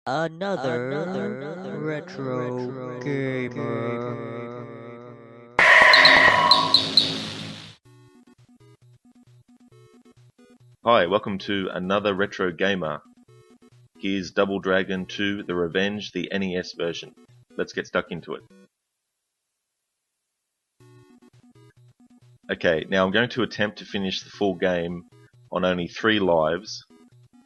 Another retro gamer. Hi, welcome to another Retro Gamer. Here's Double Dragon 2 The Revenge, the NES version. Let's get stuck into it. Okay, now I'm going to attempt to finish the full game on only 3 lives,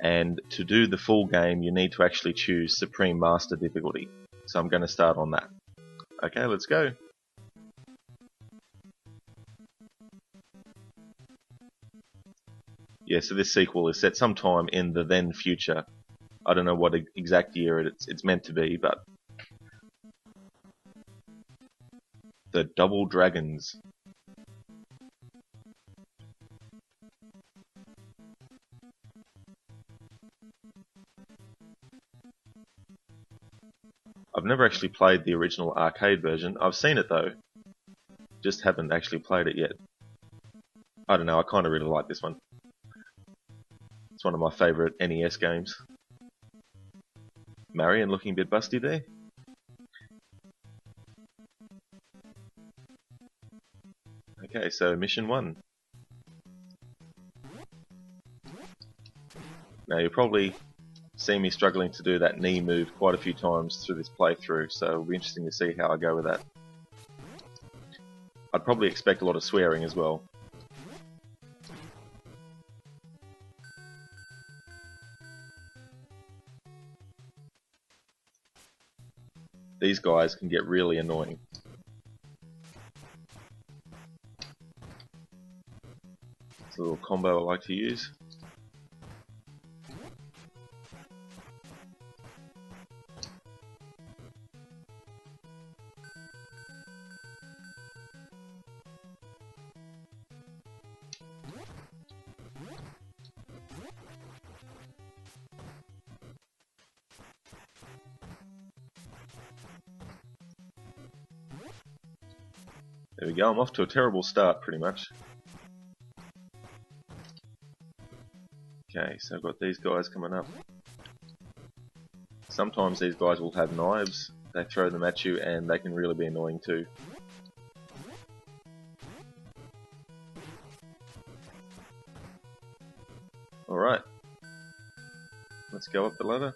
and to do the full game you need to actually choose Supreme Master difficulty. So I'm going to start on that. Okay, let's go. Yeah, so this sequel is set sometime in the then future. I don't know what exact year it's meant to be, but the Double Dragons. I've never actually played the original arcade version. I've seen it though, just haven't actually played it yet. I don't know, I kind of really like this one. It's one of my favourite NES games. Marion looking a bit busty there. Okay, so mission 1. Now you'll probably see me struggling to do that knee move quite a few times through this playthrough, so it'll be interesting to see how I go with that. I'd probably expect a lot of swearing as well. These guys can get really annoying. It's a little combo I like to use. There we go, I'm off to a terrible start pretty much. Okay, so I've got these guys coming up. Sometimes these guys will have knives, they throw them at you and they can really be annoying too. Alright, let's go up the ladder.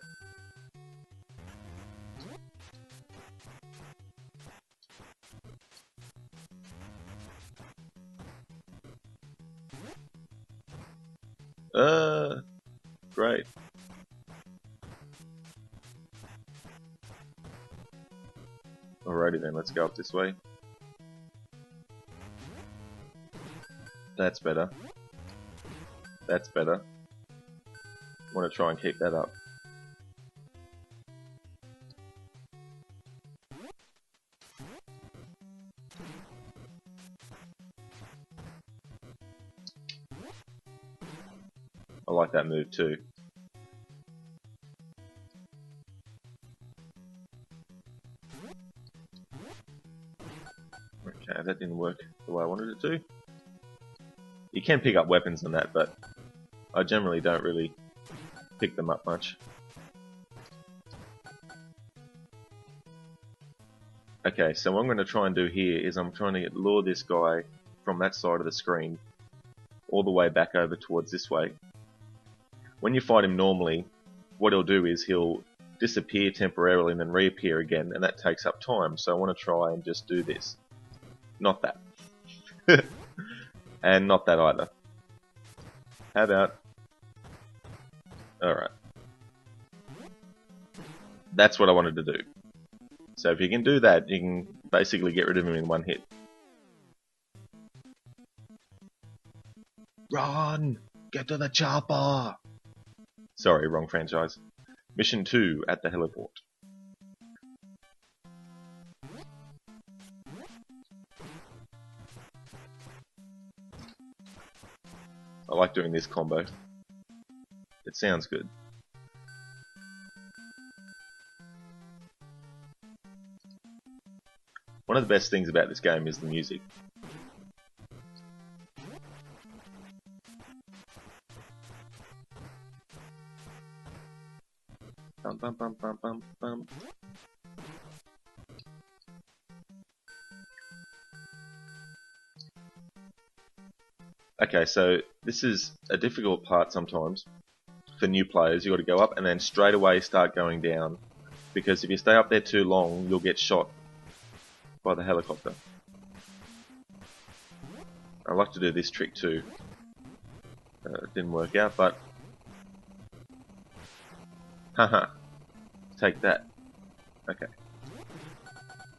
Great. Alrighty then, let's go up this way. That's better. That's better. I want to try and keep that up. I like that move too. Okay, that didn't work the way I wanted it to. You can pick up weapons on that, but I generally don't really pick them up much. Okay, so what I'm going to try and do here is I'm trying to lure this guy from that side of the screen all the way back over towards this way. When you fight him normally, what he'll do is he'll disappear temporarily and then reappear again, and that takes up time, so I want to try and just do this. Not that. And not that either. How about... Alright. That's what I wanted to do. So if you can do that, you can basically get rid of him in one hit. Run! Get to the chopper! Sorry, wrong franchise. Mission 2 at the heliport. I like doing this combo. It sounds good. One of the best things about this game is the music. Bum, bum, bum, bum, bum, bum. Okay, so this is a difficult part sometimes for new players. You've got to go up and then straight away start going down, because if you stay up there too long, you'll get shot by the helicopter. I like to do this trick too. It didn't work out, but haha, take that. Okay,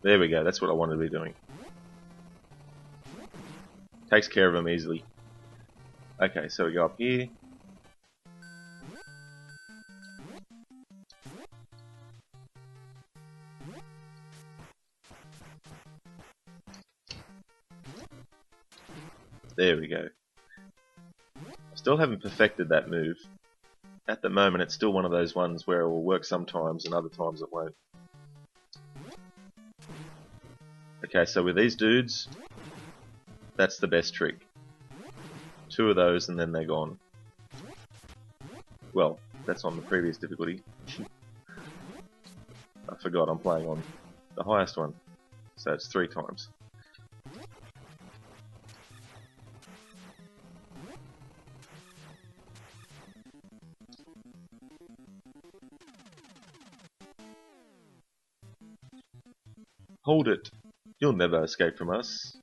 there we go. That's what I wanted to be doing. Takes care of them easily. Okay, so we go up here. There we go. I still haven't perfected that move. At the moment, it's still one of those ones where it will work sometimes and other times it won't. Okay, so with these dudes, that's the best trick. 2 of those and then they're gone. Well, that's on the previous difficulty. I forgot I'm playing on the highest one. So it's 3 times. Hold it! You'll never escape from us.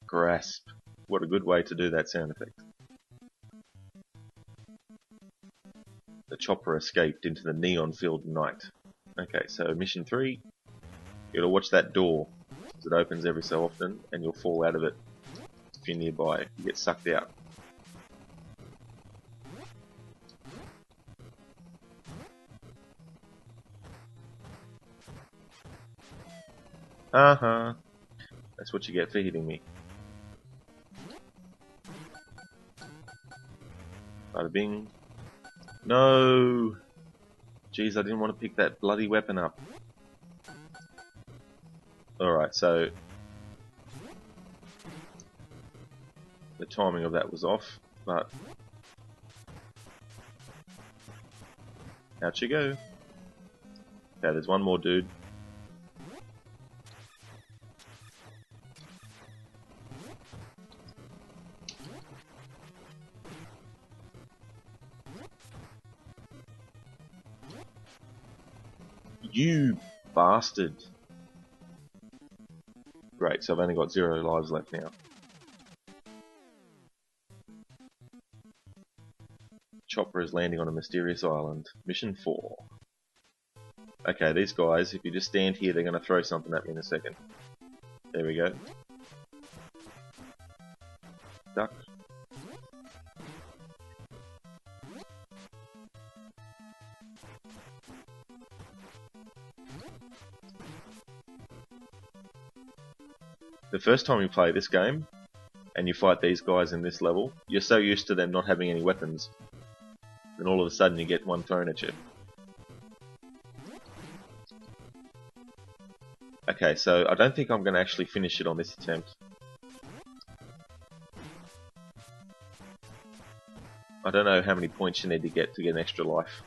Grasp. What a good way to do that sound effect. The chopper escaped into the neon-filled night. Okay, so mission 3. You gotta watch that door, as it opens every so often, and you'll fall out of it if you're nearby. You get sucked out. Uh-huh. That's what you get for hitting me. Bada bing. No! Jeez, I didn't want to pick that bloody weapon up. Alright, so the timing of that was off, but out you go. Okay, there's one more dude. You bastard! Great, so I've only got 0 lives left now. Chopper is landing on a mysterious island. Mission 4. Okay, these guys, if you just stand here, they're going to throw something at me in a second. There we go. Duck. The first time you play this game, and you fight these guys in this level, you're so used to them not having any weapons, then all of a sudden you get one thrown at you. Okay, so I don't think I'm going to actually finish it on this attempt. I don't know how many points you need to get an extra life.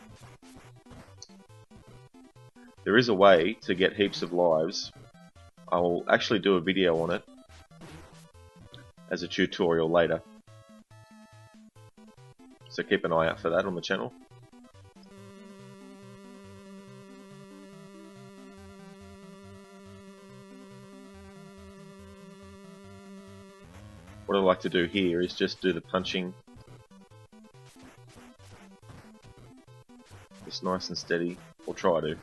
There is a way to get heaps of lives. I'll actually do a video on it as a tutorial later. So keep an eye out for that on the channel. What I like to do here is just do the punching. Just nice and steady, or try to.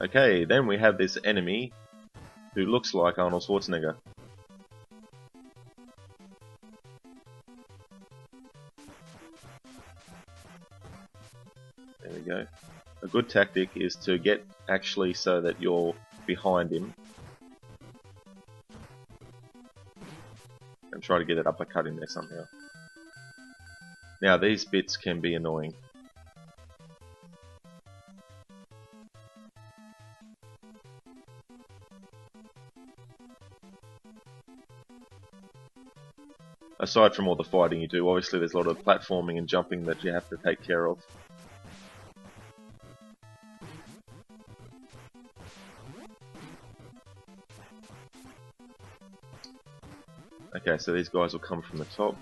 Okay, then we have this enemy who looks like Arnold Schwarzenegger. There we go. A good tactic is to get actually so that you're behind him and try to get an uppercut in there somehow. Now these bits can be annoying. aside from all the fighting you do, obviously there's a lot of platforming and jumping that you have to take care of. Okay, so these guys will come from the top.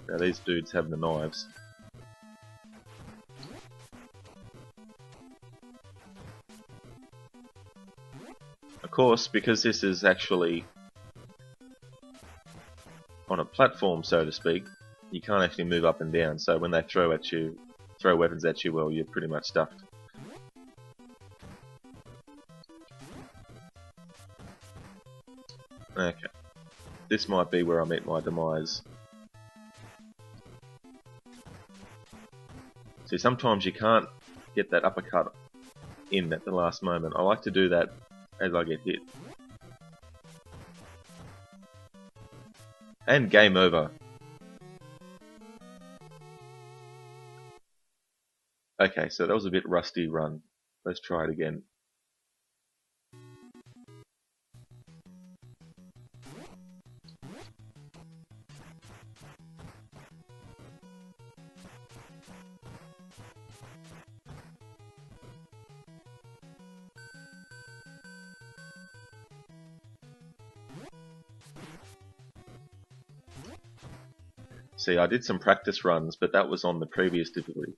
Now these dudes have the knives. Of course, because this is actually on a platform, so to speak, you can't actually move up and down, so when they throw weapons at you, well, you're pretty much stuffed. Okay. This might be where I meet my demise. See, sometimes you can't get that uppercut in at the last moment. I like to do that as I get hit. And game over. Okay, so that was a bit rusty run. Let's try it again. See, I did some practice runs, but that was on the previous difficulty.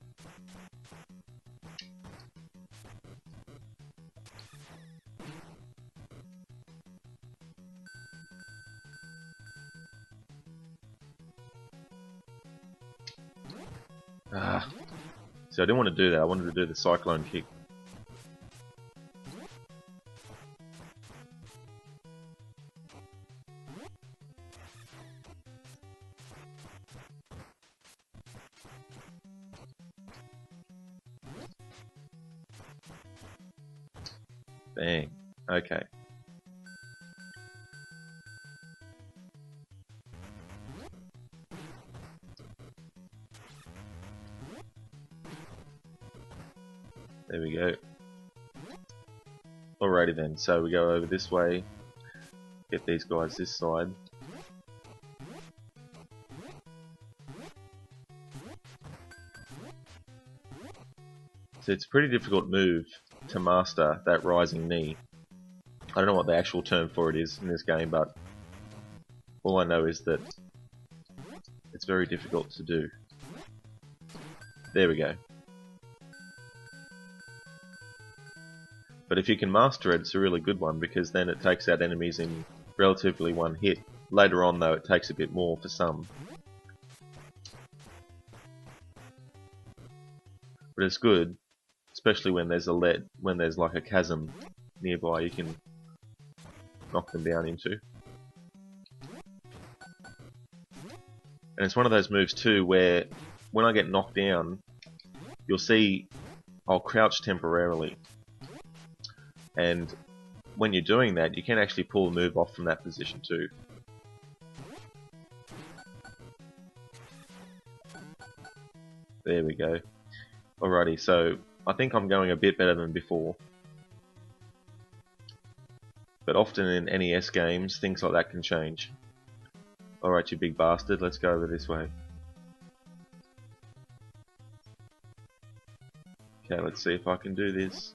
So I didn't want to do that, I wanted to do the cyclone kick. Bang. Okay. There we go. Alrighty then, so we go over this way, get these guys this side. So it's a pretty difficult move to master, that rising knee. I don't know what the actual term for it is in this game, but all I know is that it's very difficult to do. There we go. But if you can master it, it's a really good one, because then it takes out enemies in relatively one hit. Later on though, it takes a bit more for some. But it's good, especially when there's like a chasm nearby you can knock them down into. And it's one of those moves too where when I get knocked down, you'll see I'll crouch temporarily. And when you're doing that, you can actually pull a move off from that position too. There we go. Alrighty, so I think I'm going a bit better than before. But often in NES games, things like that can change. Alright, you big bastard, let's go over this way. Okay, let's see if I can do this.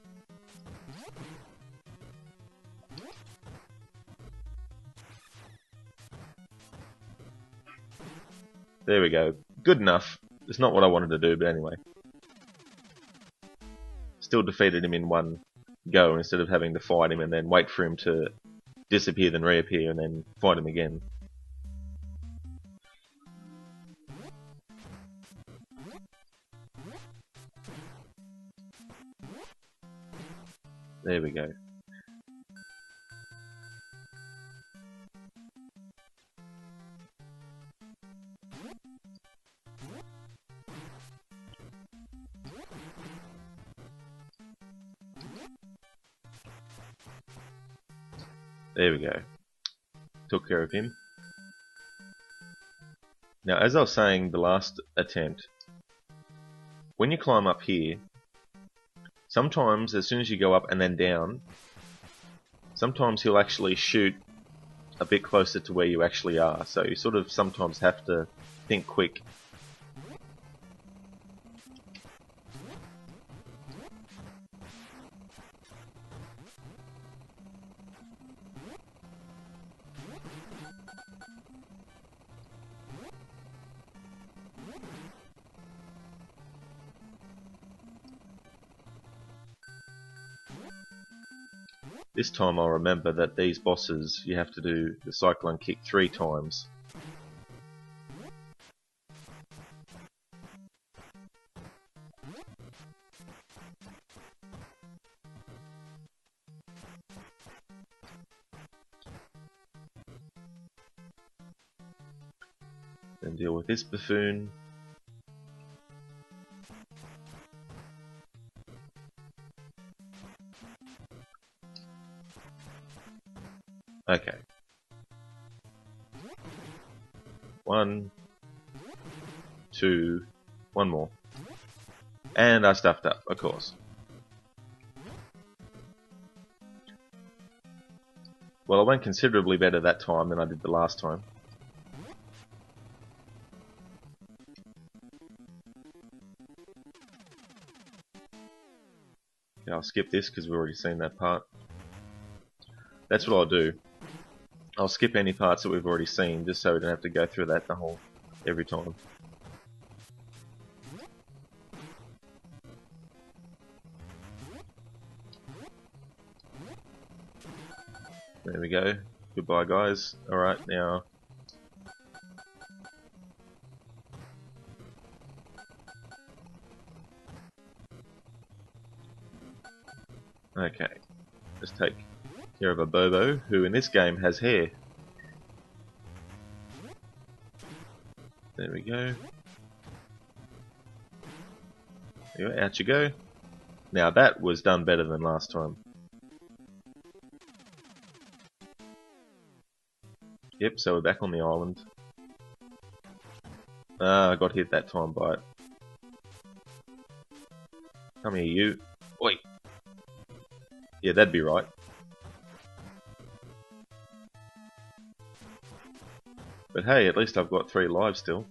There we go. Good enough. It's not what I wanted to do, but anyway. Still defeated him in one go instead of having to fight him and then wait for him to disappear, then reappear, and then fight him again. There we go. There we go. Took care of him. Now, as I was saying the last attempt, when you climb up here, sometimes as soon as you go up and then down, sometimes he'll actually shoot a bit closer to where you actually are, so you sort of sometimes have to think quick. This time I'll remember that these bosses, you have to do the cyclone kick 3 times. Then deal with this buffoon. Okay. 1, 2, 1 more. And I stuffed up, of course. Well, I went considerably better that time than I did the last time. Yeah, I'll skip this because we've already seen that part. That's what I'll do. I'll skip any parts that we've already seen, just so we don't have to go through that every time. There we go. Goodbye, guys. Alright, now... Okay. Let's take care of a Bobo, who in this game has hair. There we go. There you go. Out you go. Now that was done better than last time. Yep, so we're back on the island. Ah, I got hit that time by it. Come here, you. Oi! Yeah, that'd be right. But hey, at least I've got 3 lives still.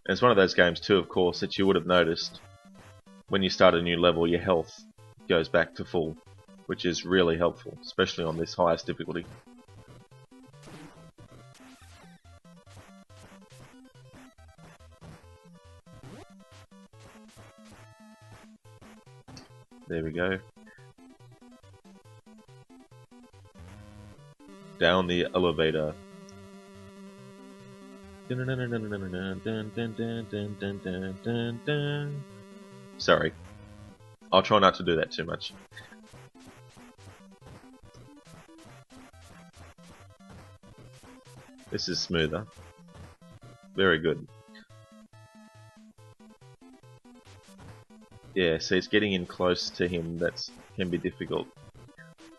And it's one of those games too, of course, that you would have noticed. When you start a new level, your health goes back to full, which is really helpful, especially on this highest difficulty. There we go. Down the elevator. Sorry. I'll try not to do that too much. This is smoother. Very good. Yeah, see, it's getting in close to him that can be difficult.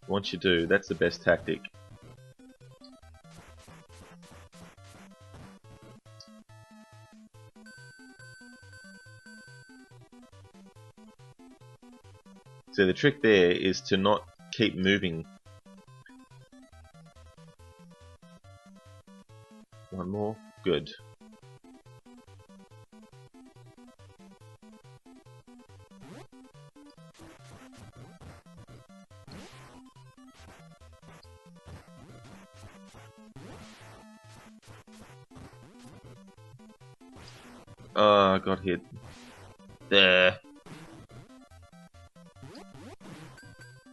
Once you do, that's the best tactic. So the trick there is to not keep moving. One more. Good. Oh, I got hit. There.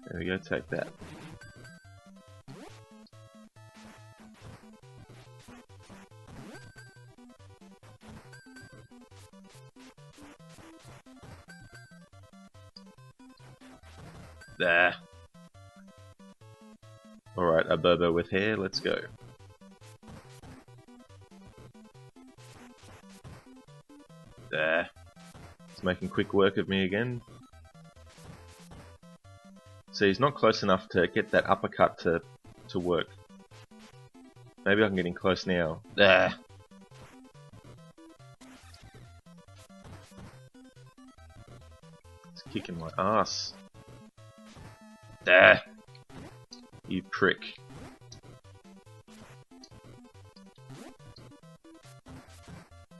There we go, take that. There. Alright, a Bobo with hair, let's go. There. It's making quick work of me again. See, he's not close enough to get that uppercut to work. Maybe I can get in close now. There. It's kicking my ass. There! You prick.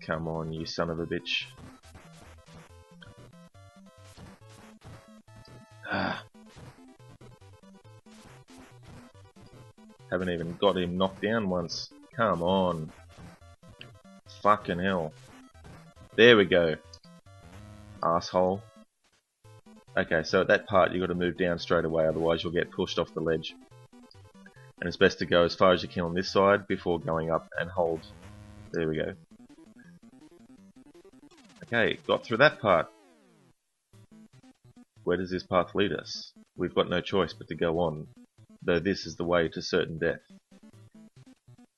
Come on, you son of a bitch. Ah. Haven't even got him knocked down once. Come on. Fucking hell. There we go. Asshole. Okay, so at that part you got to move down straight away, otherwise you'll get pushed off the ledge. And it's best to go as far as you can on this side before going up and hold. There we go. Okay, got through that part. Where does this path lead us? We've got no choice but to go on, though this is the way to certain death.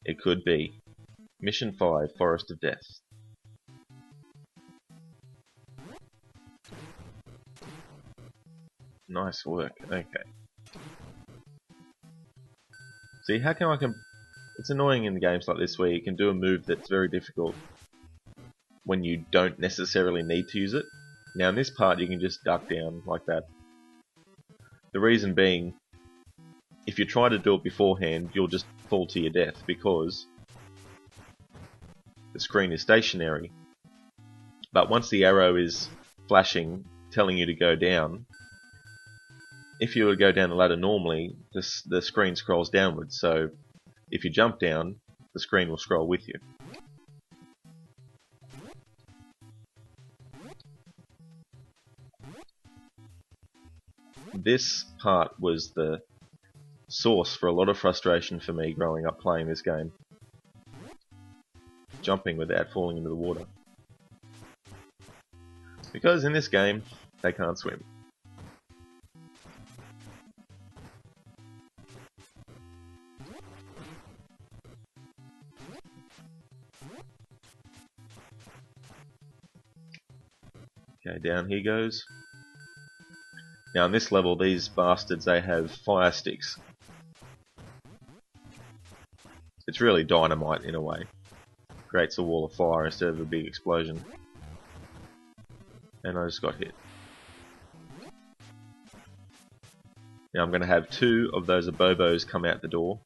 It could be. Mission 5, Forest of Death. Nice work, okay. See, how come I can... It's annoying in games like this where you can do a move that's very difficult when you don't necessarily need to use it. Now in this part you can just duck down like that. The reason being, if you try to do it beforehand, you'll just fall to your death because the screen is stationary. But once the arrow is flashing, telling you to go down, if you were to go down the ladder normally, the screen scrolls downwards, so if you jump down, the screen will scroll with you. This part was the source for a lot of frustration for me growing up playing this game. Jumping without falling into the water. Because in this game, they can't swim. Okay, down he goes. Now on this level, these bastards, they have fire sticks. It's really dynamite in a way. Creates a wall of fire instead of a big explosion. And I just got hit. Now I'm going to have 2 of those abobos come out the door.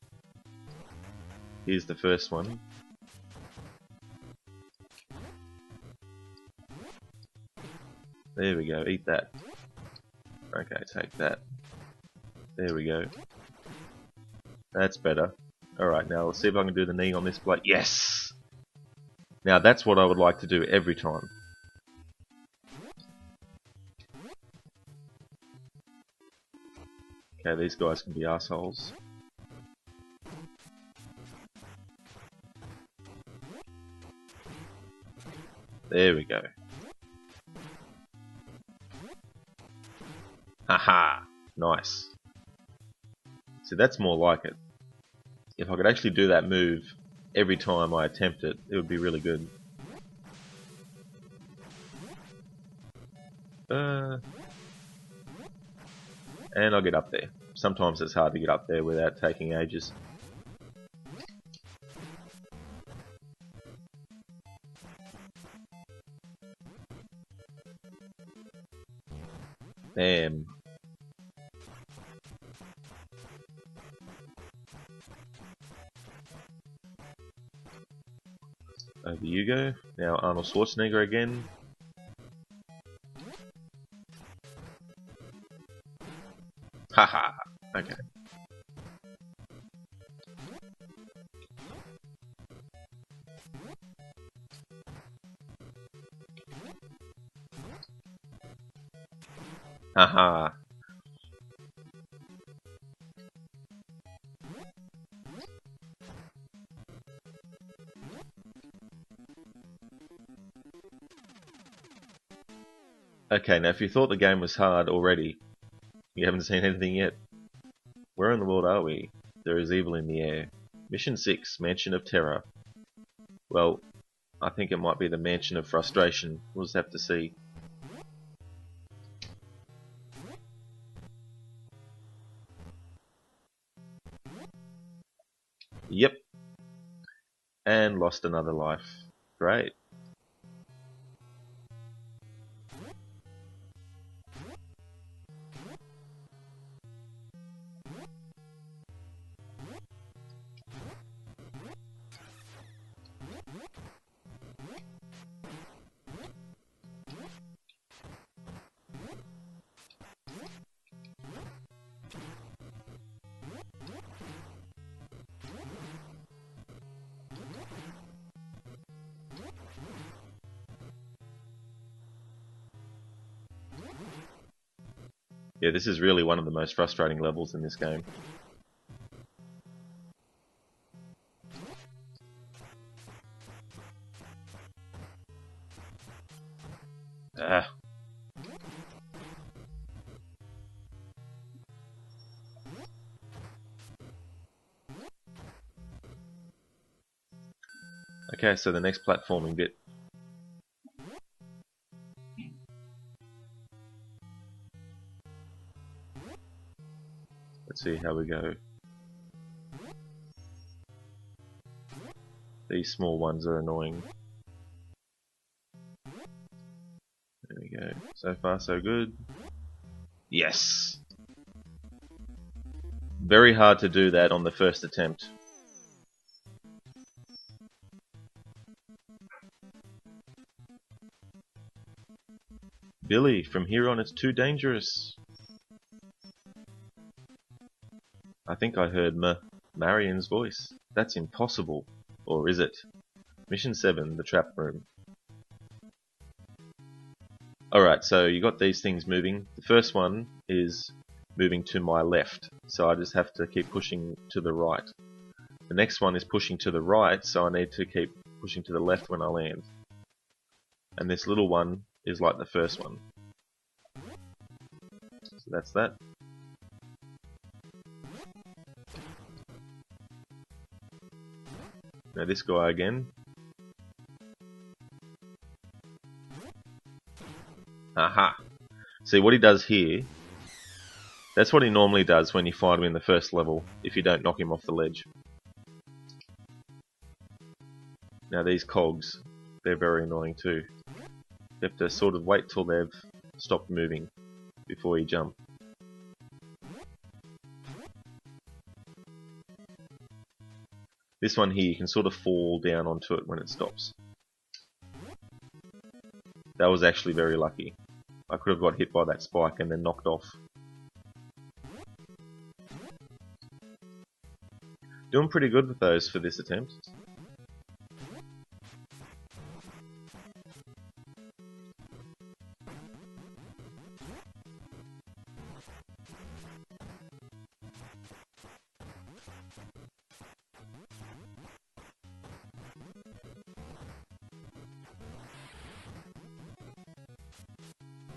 Here's the first one. There we go, eat that. Okay, take that. There we go. That's better. Alright, now let's see if I can do the knee on this blade. Yes! Now that's what I would like to do every time. Okay, these guys can be assholes. There we go. Haha! Nice. See, that's more like it. If I could actually do that move every time I attempt it, it would be really good. And I'll get up there. Sometimes it's hard to get up there without taking ages. Bam. Over you go. Now Arnold Schwarzenegger again. Haha. Okay. Haha. Okay, now if you thought the game was hard already, you haven't seen anything yet. Where in the world are we? There is evil in the air. Mission 6, Mansion of Terror. Well, I think it might be the Mansion of Frustration. We'll just have to see. Yep. And lost another life. Great. Yeah, this is really one of the most frustrating levels in this game. Ah. Okay, so the next platforming bit. Let's see how we go. These small ones are annoying. There we go. So far so good. Yes! Very hard to do that on the first attempt. Billy, from here on it's too dangerous. I think I heard Marion's voice. That's impossible. Or is it? Mission 7, the trap room. Alright, so you got these things moving. The first one is moving to my left, so I just have to keep pushing to the right. The next one is pushing to the right, so I need to keep pushing to the left when I land. And this little one is like the first one. So that's that. Now this guy again. Aha! See what he does here, that's what he normally does when you fight him in the first level, if you don't knock him off the ledge. Now these cogs, they're very annoying too. You have to sort of wait till they've stopped moving before you jump. This one here, you can sort of fall down onto it when it stops. That was actually very lucky. I could have got hit by that spike and then knocked off. Doing pretty good with those for this attempt.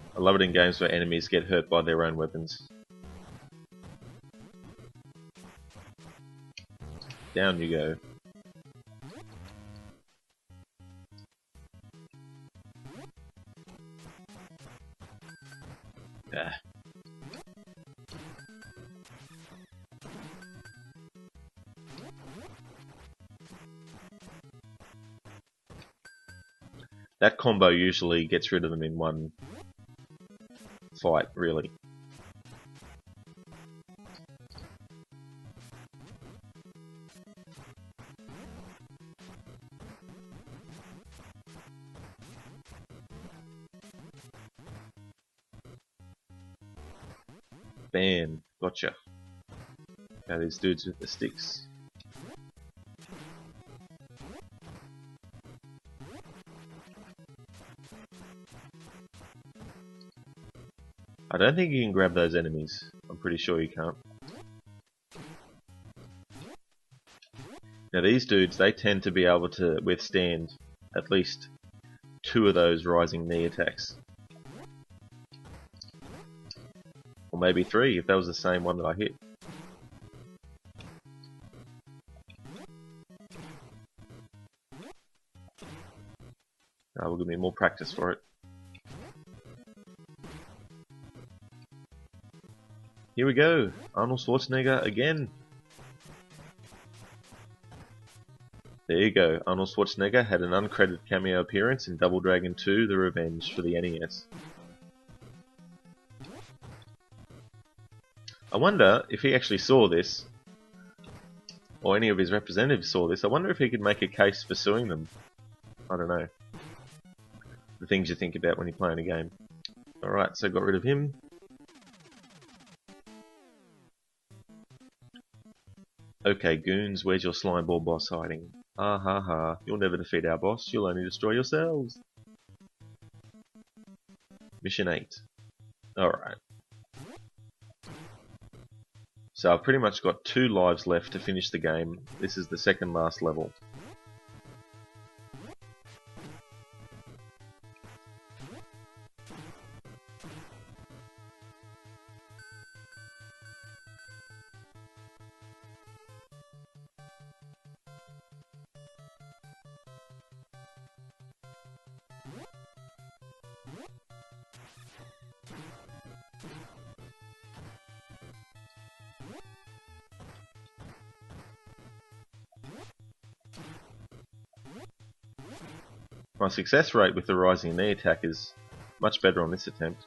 I love it in games where enemies get hurt by their own weapons. Down you go. Ah. That combo usually gets rid of them in one fight, really. Bam, gotcha. Now these dudes with the sticks. I don't think you can grab those enemies. I'm pretty sure you can't. Now these dudes, they tend to be able to withstand at least 2 of those rising knee attacks. Or maybe 3 if that was the same one that I hit. That will give me more practice for it. Here we go, Arnold Schwarzenegger again. There you go, Arnold Schwarzenegger had an uncredited cameo appearance in Double Dragon 2: The Revenge for the NES. I wonder if he actually saw this, or any of his representatives saw this. I wonder if he could make a case for suing them. I don't know. The things you think about when you're playing a game. Alright, so got rid of him. Okay, goons, where's your slime ball boss hiding? Ah ha ha, you'll never defeat our boss, you'll only destroy yourselves. Mission 8. Alright. So I've pretty much got 2 lives left to finish the game. This is the second last level. My success rate with the rising knee attack is much better on this attempt.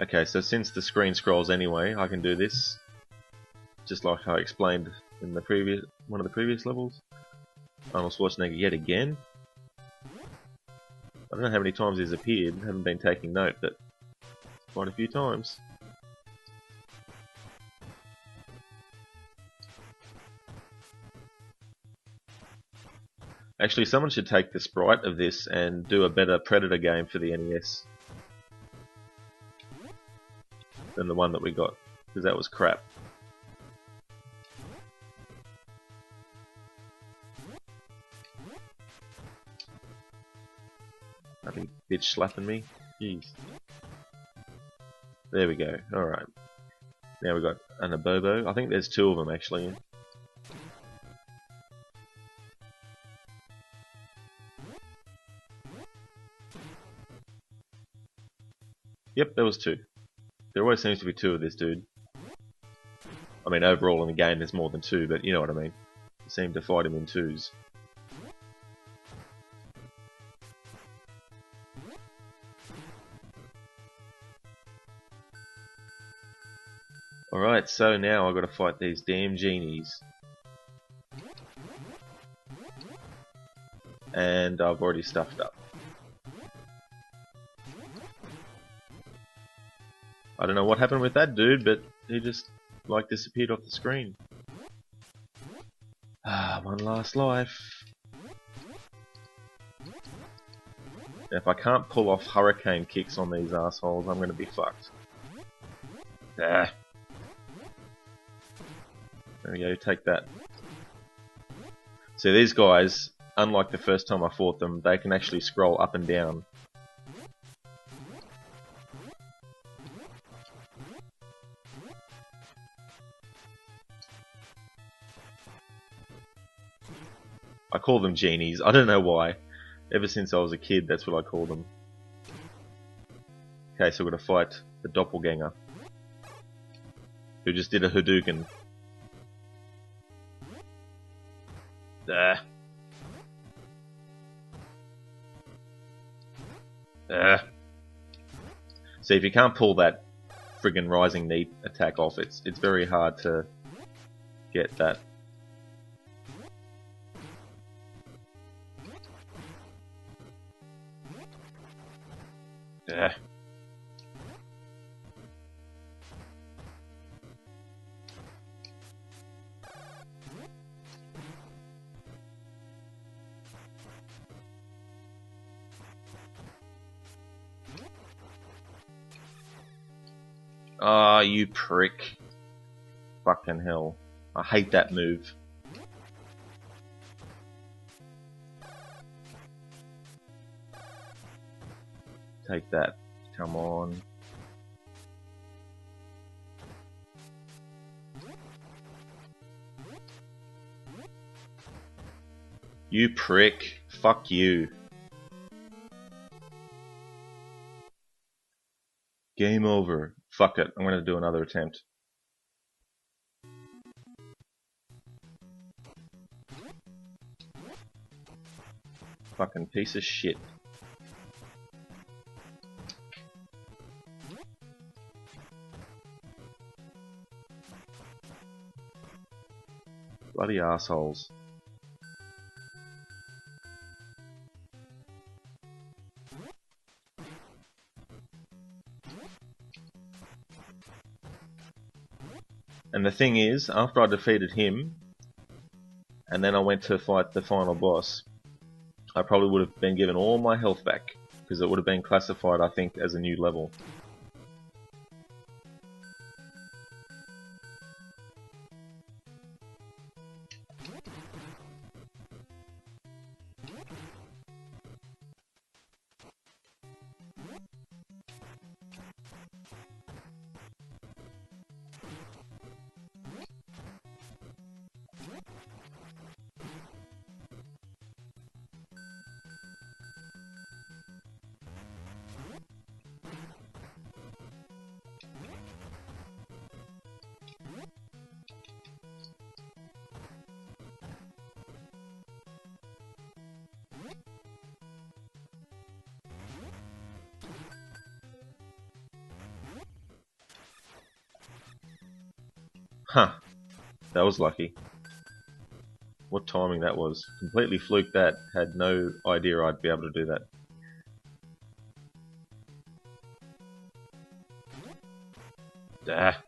Okay, so since the screen scrolls anyway, I can do this, just like I explained in the one of the previous levels. Arnold Schwarzenegger yet again. I don't know how many times he's appeared, haven't been taking note, but quite a few times. Actually, someone should take the sprite of this and do a better Predator game for the NES than the one that we got, because that was crap. Bloody bitch slapping me. Jeez. There we go. Alright. Now we got an Abobo. I think there's 2 of them actually. Yep, there was 2. There always seems to be 2 of this dude. I mean, overall in the game there's more than 2, but you know what I mean. You seem to fight him in 2s. Alright, so now I've got to fight these damn genies. And I've already stuffed up. I don't know what happened with that dude, but he just, like, disappeared off the screen. Ah, one last life. Now, if I can't pull off hurricane kicks on these assholes, I'm gonna be fucked. Ah. There we go, take that. See, these guys, unlike the first time I fought them, they can actually scroll up and down. I call them genies. I don't know why. Ever since I was a kid, that's what I call them. Okay, so we're gonna fight the doppelganger, who just did a Hadouken. Ah. Ah. See, if you can't pull that friggin' rising knee attack off, it's very hard to get that. Ah. Ah, you prick. Fucking hell. I hate that move. Take that. Come on. You prick. Fuck you. Game over. Fuck it. I'm gonna do another attempt. Fucking piece of shit. Bloody assholes. And the thing is, after I defeated him, and then I went to fight the final boss, I probably would have been given all my health back. because it would have been classified, I think, as a new level. Huh, that was lucky. What timing that was. Completely fluked that. Had no idea I'd be able to do that. Ah.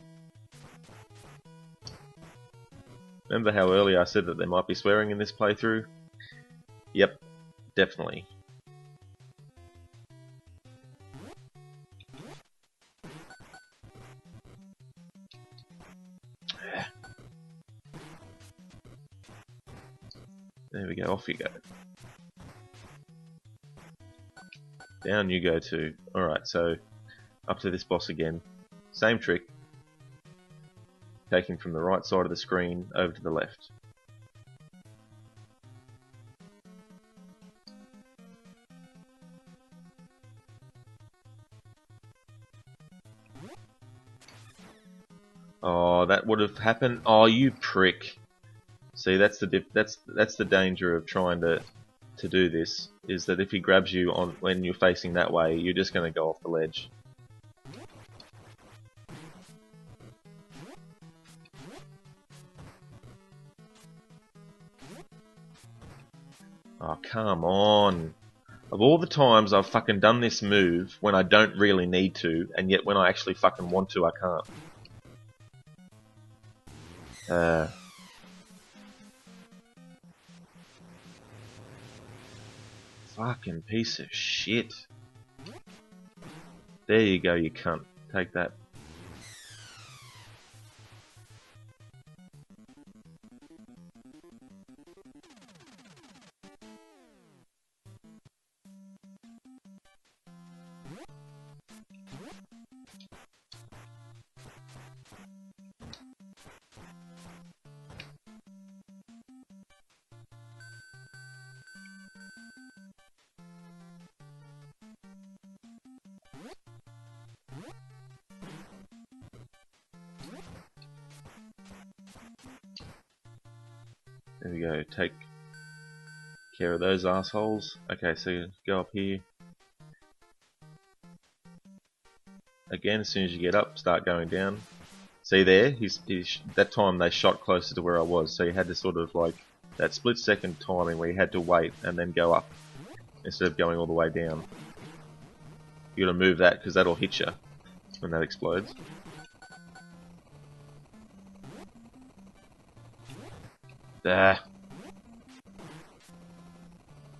Remember how earlier I said that there might be swearing in this playthrough? Yep, definitely. There we go, off you go. Down you go too. Alright, so up to this boss again. Same trick. Taking from the right side of the screen over to the left. Oh, that would have happened. Oh, you prick. See, that's the danger of trying to do this, is that if he grabs you on when you're facing that way, you're just going to go off the ledge. Oh, come on. Of all the times I've fucking done this move when I don't really need to, and yet when I actually fucking want to, I can't. Fucking piece of shit. There you go, you cunt. Take that. There we go, take care of those assholes. Okay, so go up here. Again, as soon as you get up, start going down. See there? That time they shot closer to where I was, so you had to sort of like that split second timing where you had to wait and then go up instead of going all the way down. You gotta move that because that'll hit you when that explodes. Ah.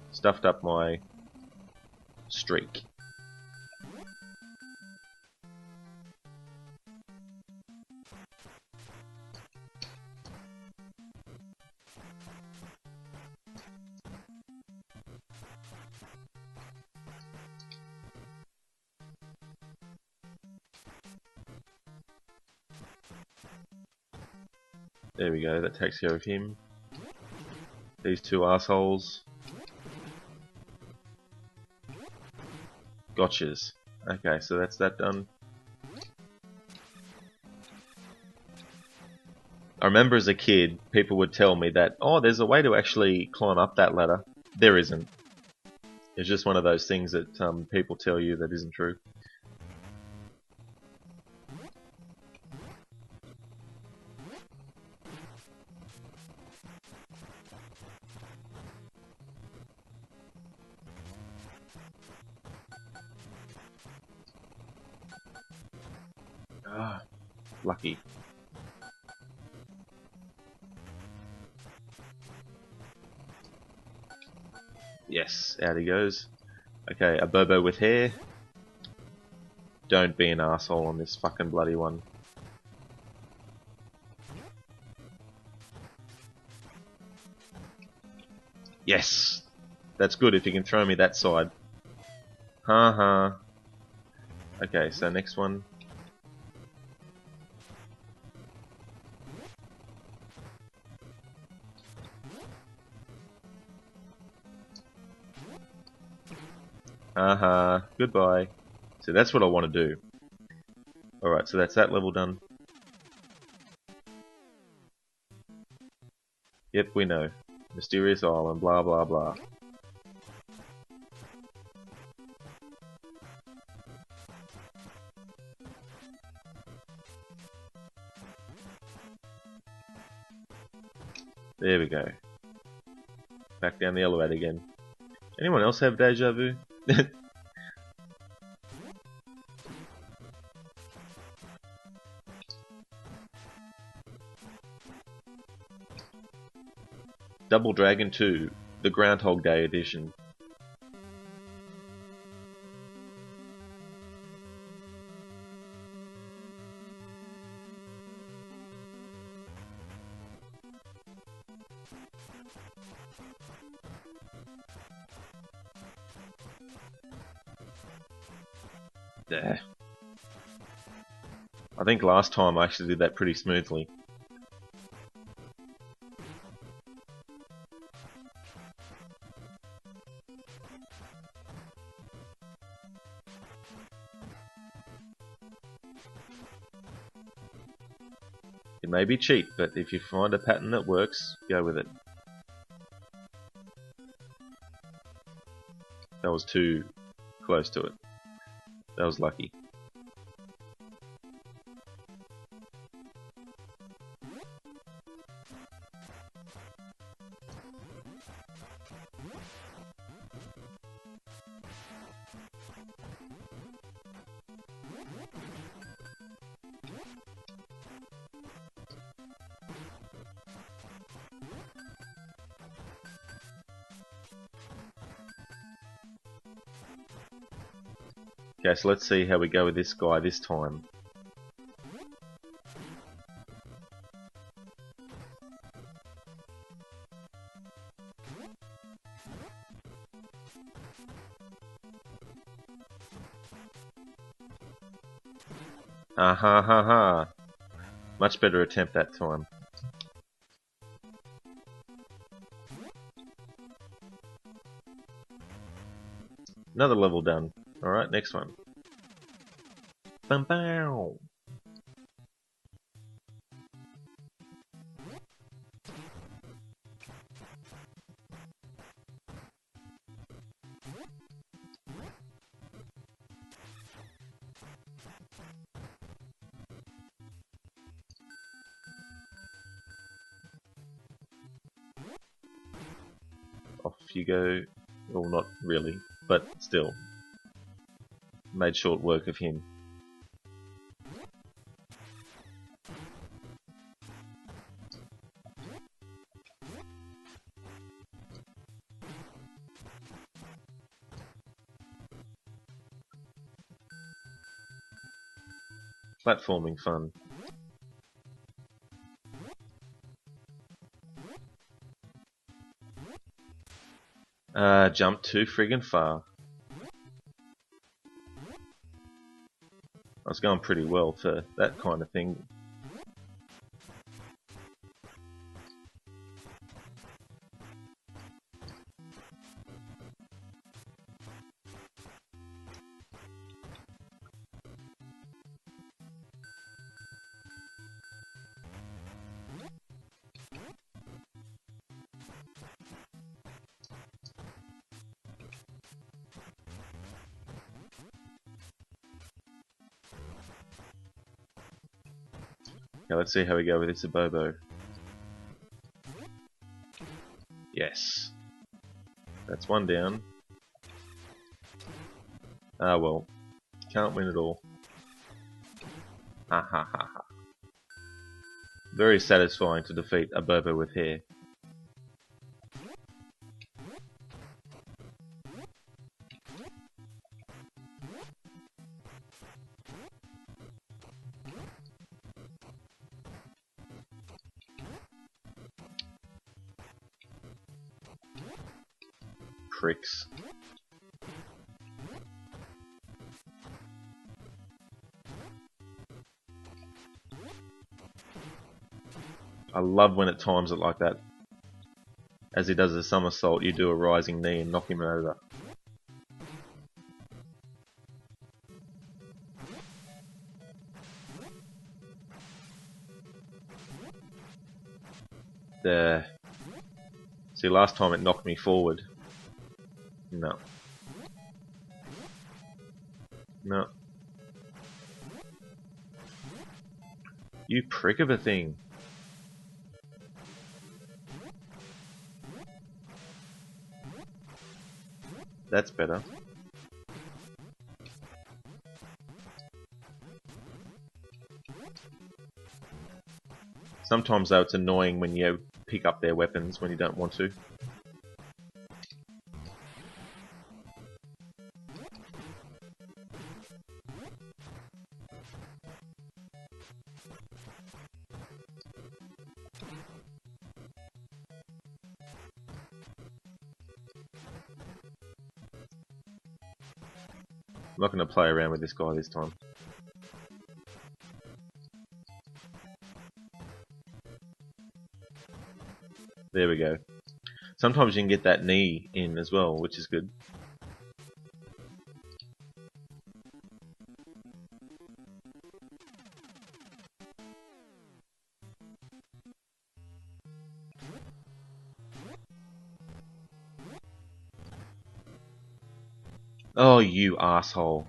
Stuffed up my streak. There we go, that takes care of him. These two assholes. Gotchas. Okay, so that's that done. I remember as a kid, people would tell me that, oh, there's a way to actually climb up that ladder. There isn't. It's just one of those things that people tell you that isn't true. Ah, lucky. Yes, out he goes. Okay, a Bobo with hair. Don't be an asshole on this fucking bloody one. Yes! That's good if you can throw me that side. Ha. Okay, so next one. Goodbye. So that's what I want to do. Alright, so that's that level done. Yep, we know. Mysterious Island, blah blah blah. There we go. Back down the elevator again. Anyone else have deja vu? Double Dragon 2, the Groundhog Day edition. There. I think last time I actually did that pretty smoothly. It may be cheap, but if you find a pattern that works, go with it. That was too close to it. That was lucky. Okay, so let's see how we go with this guy this time. Ha. Much better attempt that time. Another level done. Alright, next one. Bam bow. Off you go. Well, not really, but still. Made short work of him. Platforming fun. Jumped too friggin' far. I was going pretty well for that kind of thing. Now let's see how we go with this Abobo. Yes. That's one down. Ah well. Can't win it all. Ha. Very satisfying to defeat a Bobo with hair. pricks. I love when it times it like that. As he does a somersault, you do a rising knee and knock him over. There. See, last time it knocked me forward. No. No. You prick of a thing. That's better. Sometimes though it's annoying when you pick up their weapons when you don't want to. I'm not going to play around with this guy this time. There we go. Sometimes you can get that knee in as well, which is good. Oh, you asshole.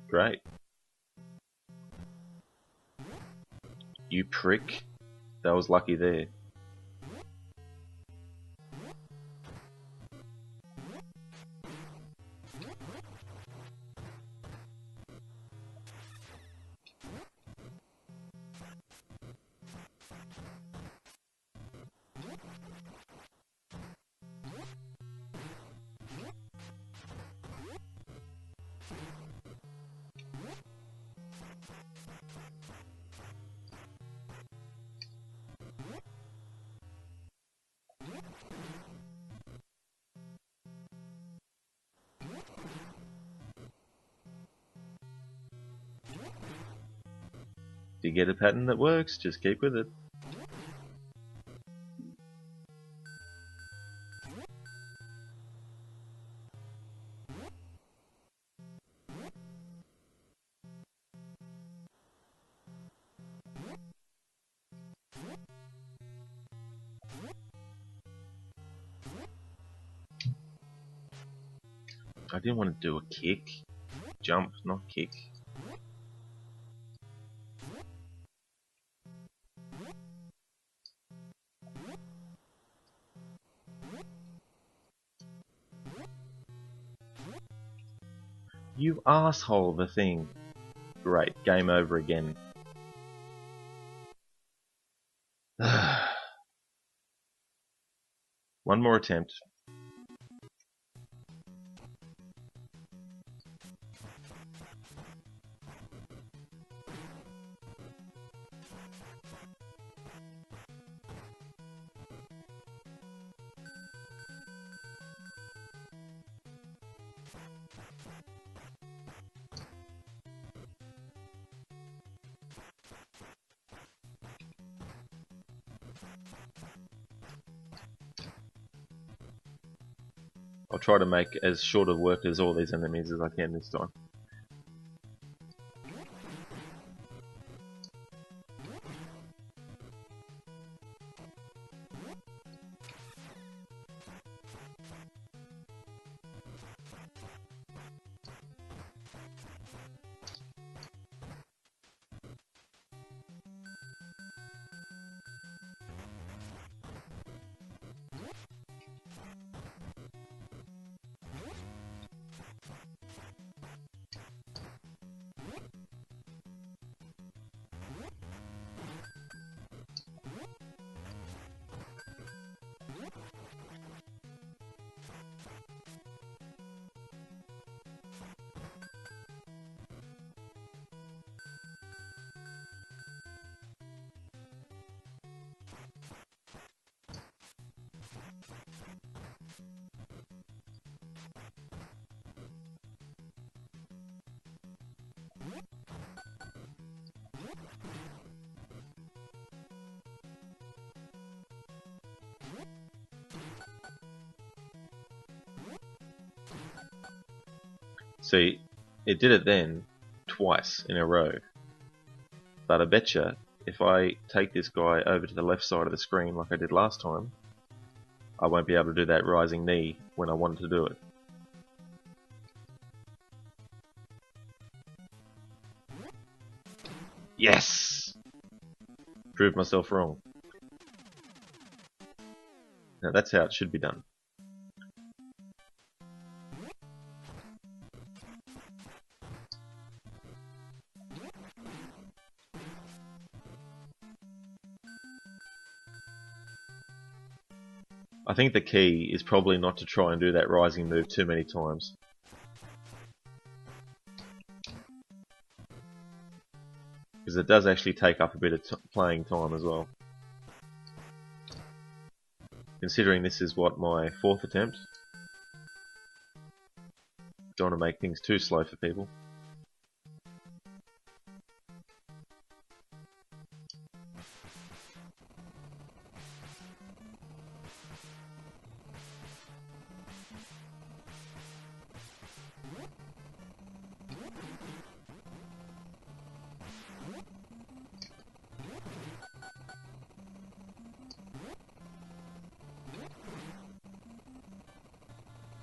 Great. You prick. That was lucky there. If you get a pattern that works, just keep with it. I didn't want to do a kick. Jump, not kick. You asshole of a thing. Great, game over again. One more attempt. I'll try to make as short of work as all these enemies as I can this time. See, it did it then twice in a row. But I betcha if I take this guy over to the left side of the screen like I did last time, I won't be able to do that rising knee when I wanted to do it. Yes! Proved myself wrong. Now that's how it should be done. I think the key is probably not to try and do that rising move too many times. Because it does actually take up a bit of playing time as well. Considering this is what, my 4th attempt. Don't want to make things too slow for people.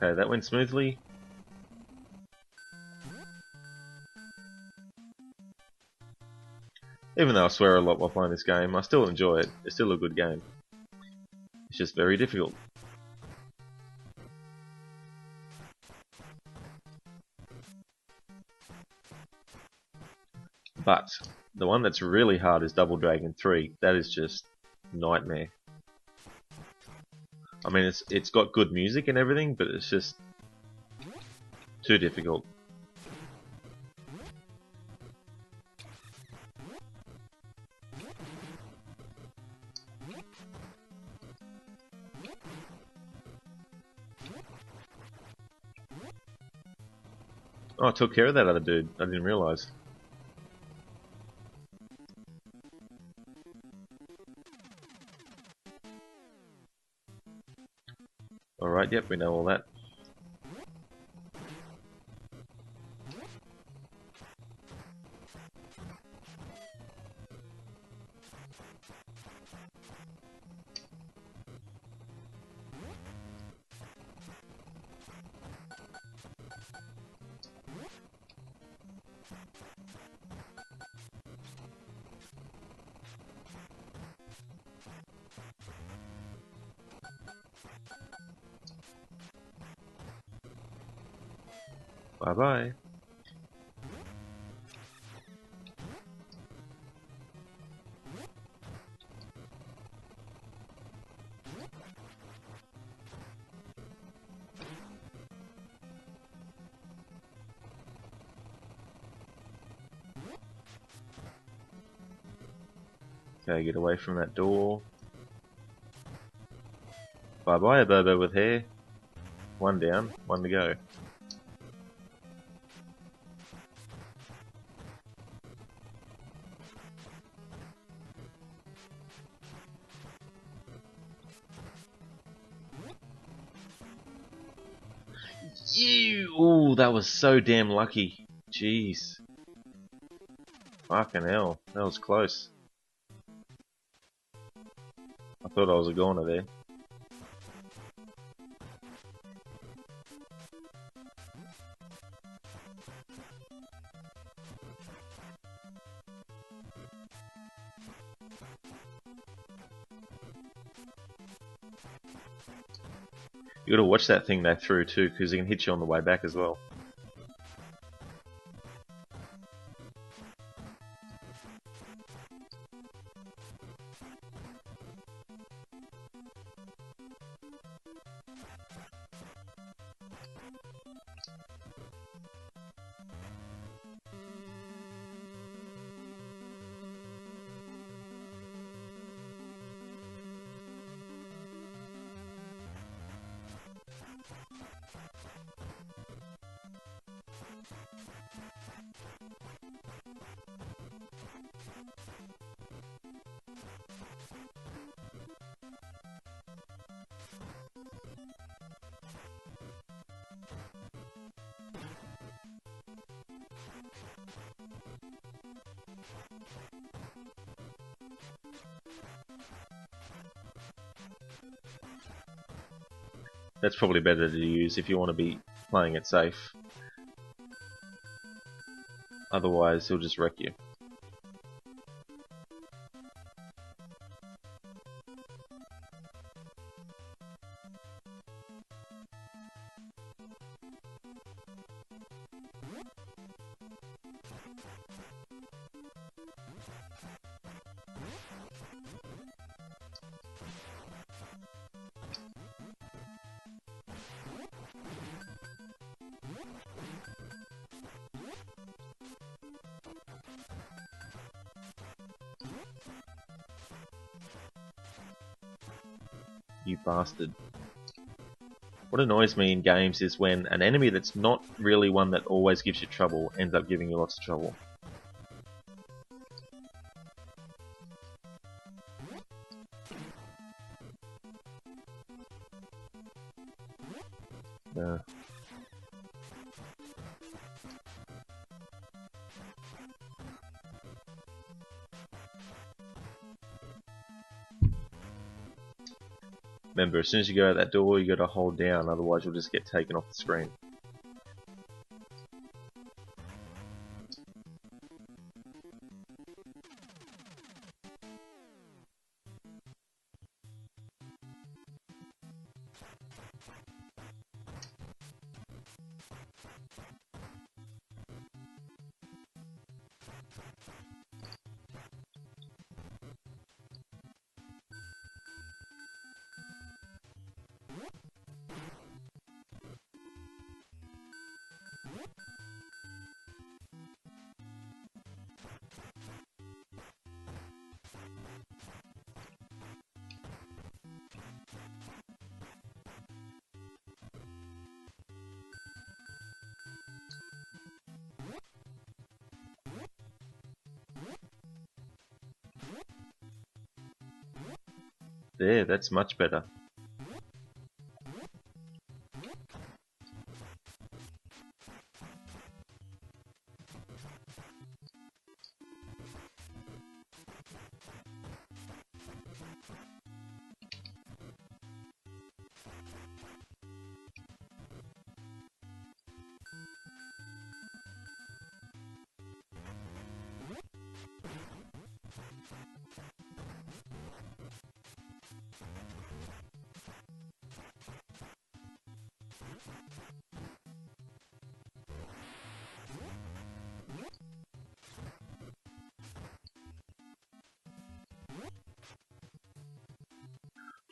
Okay, that went smoothly. Even though I swear a lot while playing this game, I still enjoy it. It's still a good game. It's just very difficult. But the one that's really hard is Double Dragon 3. That is just nightmare. I mean, it's got good music and everything, but it's just too difficult. Oh, I took care of that other dude. I didn't realise. Alright, yep, we know all that. Bye bye. Okay, get away from that door. Bye bye, a Bobo with hair. One down, one to go. Ooh, that was so damn lucky. Jeez. Fucking hell, that was close. I thought I was a goner there. You gotta watch that thing they threw too, because it can hit you on the way back as well. That's probably better to use if you want to be playing it safe. Otherwise, he'll just wreck you. You bastard. What annoys me in games is when an enemy that's not really one that always gives you trouble ends up giving you lots of trouble. Yeah. Remember, as soon as you go out that door, you gotta hold down, otherwise you'll just get taken off the screen. There, that's much better.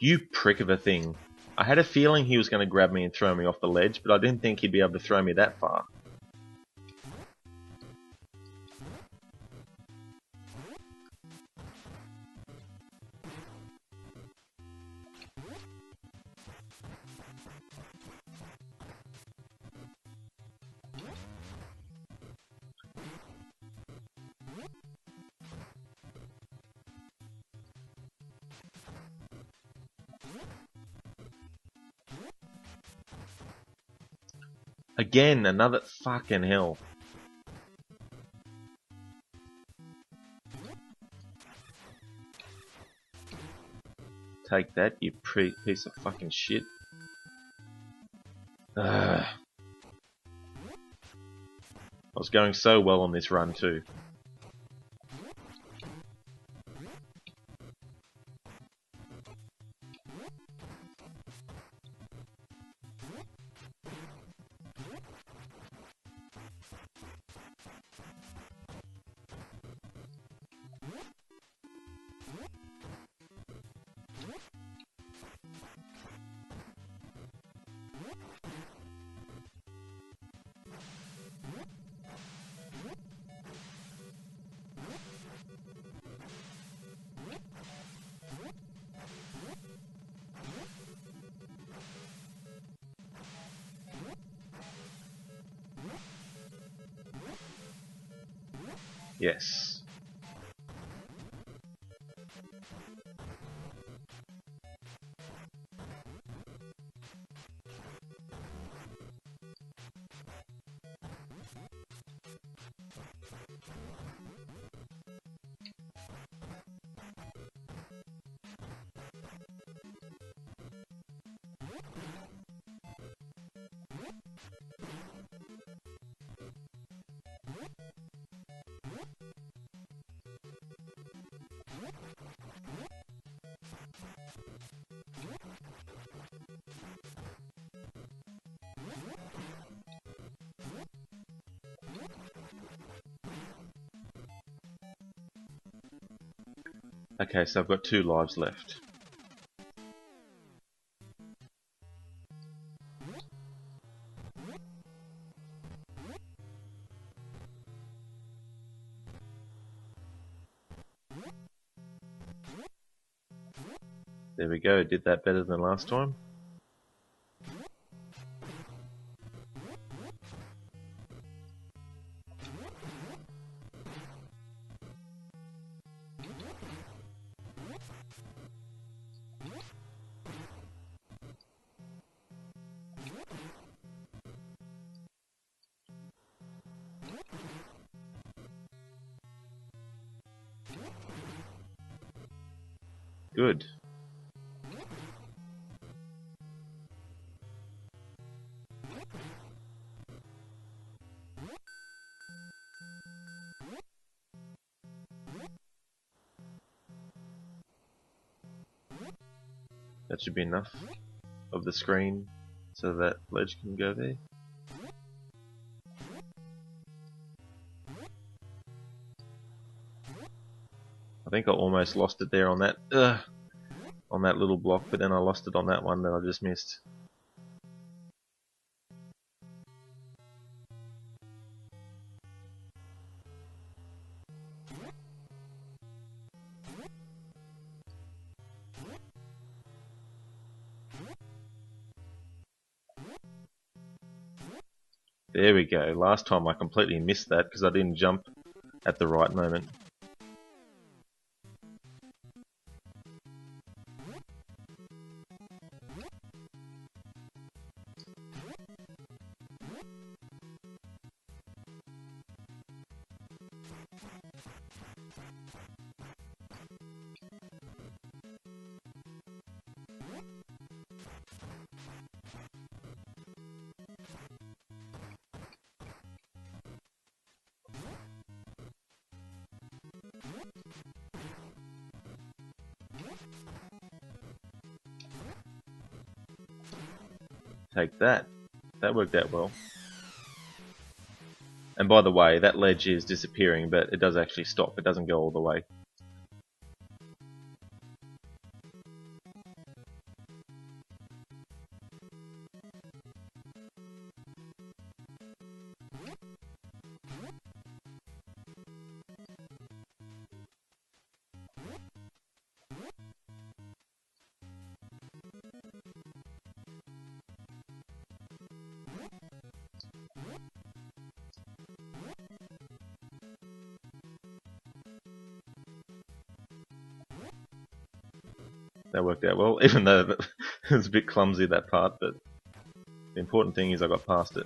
You prick of a thing. I had a feeling he was going to grab me and throw me off the ledge, but I didn't think he'd be able to throw me that far. Again, another fucking hell. Take that, you piece of fucking shit. Ugh. I was going so well on this run too. Yes. Okay, so I've got 2 lives left. There we go, did that better than last time. Good. That should be enough of the screen so that ledge can go there. I think I almost lost it there on that little block, but then I lost it on that one that I just missed. There we go. Last time I completely missed that because I didn't jump at the right moment. Take that. That worked out well. And by the way, that ledge is disappearing, but it does actually stop. It doesn't go all the way. That worked out well, even though it was a bit clumsy, that part, but the important thing is I got past it.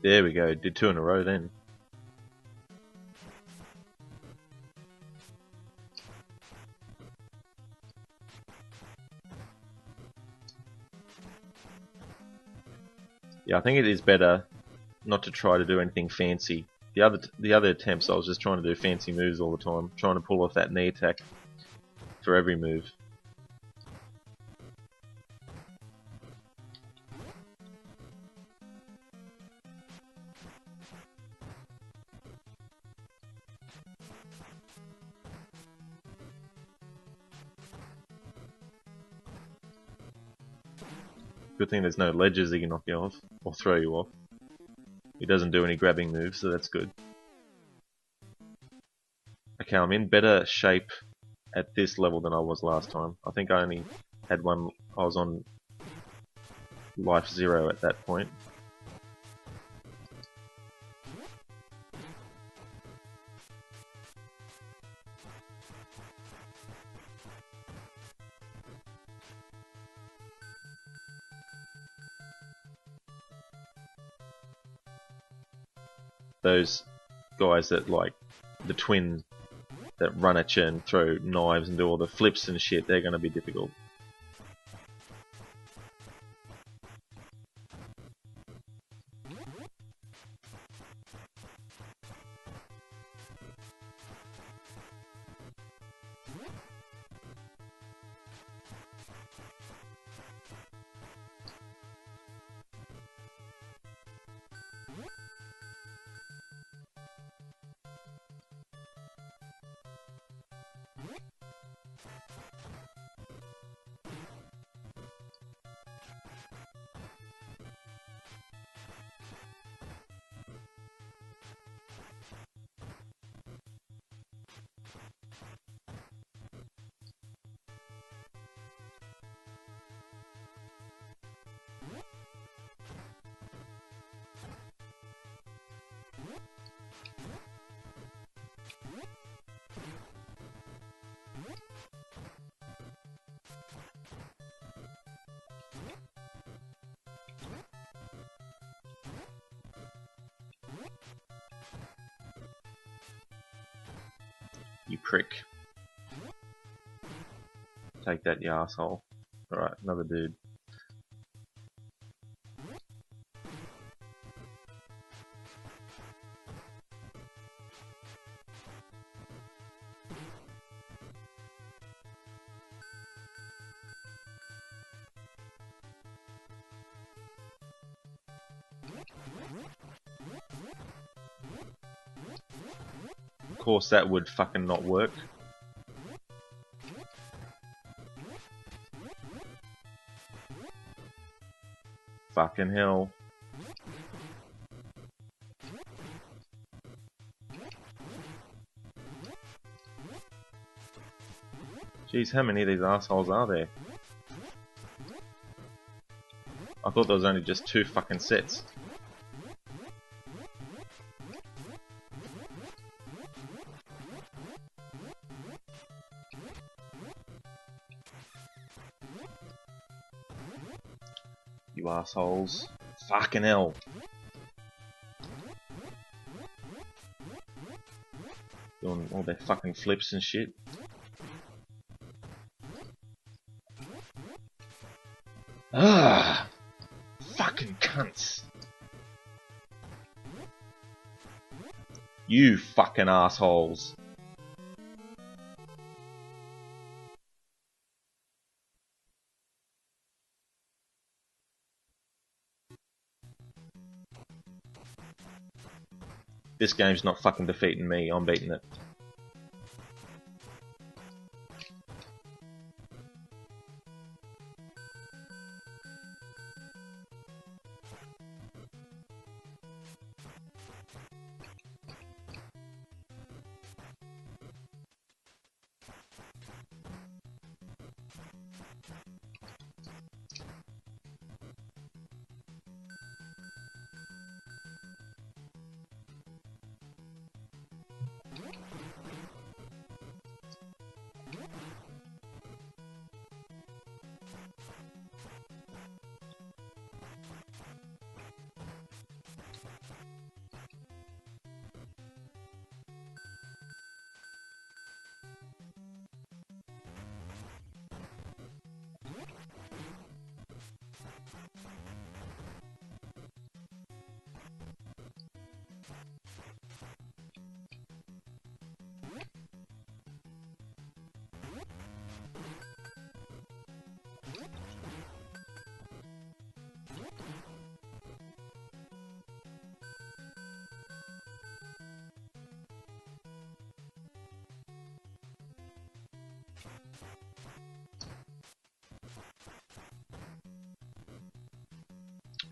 There we go, did 2 in a row then. Yeah, I think it is better not to try to do anything fancy. The other attempts I was just trying to do fancy moves all the time, trying to pull off that knee attack for every move. Good thing there's no ledges that can knock you off or throw you off. He doesn't do any grabbing moves, so that's good. Okay, I'm in better shape at this level than I was last time. I think I only had one. I was on life 0 at that point. Those guys that like the twin that run at you and throw knives and do all the flips and shit, they're gonna be difficult. You prick. Take that, you asshole. Alright, another dude. Of course that would fucking not work. Fucking hell. Jeez, how many of these assholes are there? I thought there was only just 2 fucking sets. You assholes. Fucking hell. Doing all their fucking flips and shit. Ah! Fucking cunts. You fucking assholes. This game's not fucking defeating me, I'm beating it.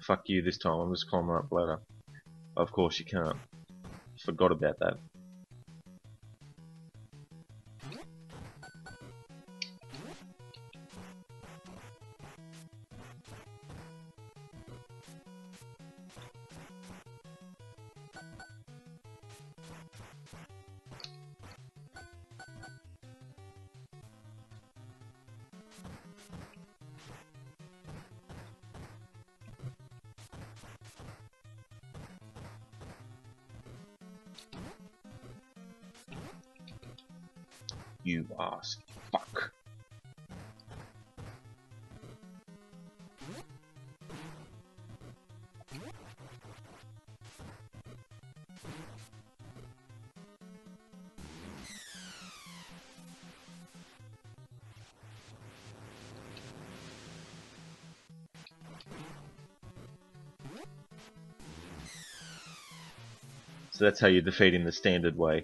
Fuck you this time, I'm just climbing up ladder. Of course you can't. Forgot about that. You ass fuck. So that's how you defeat him the standard way.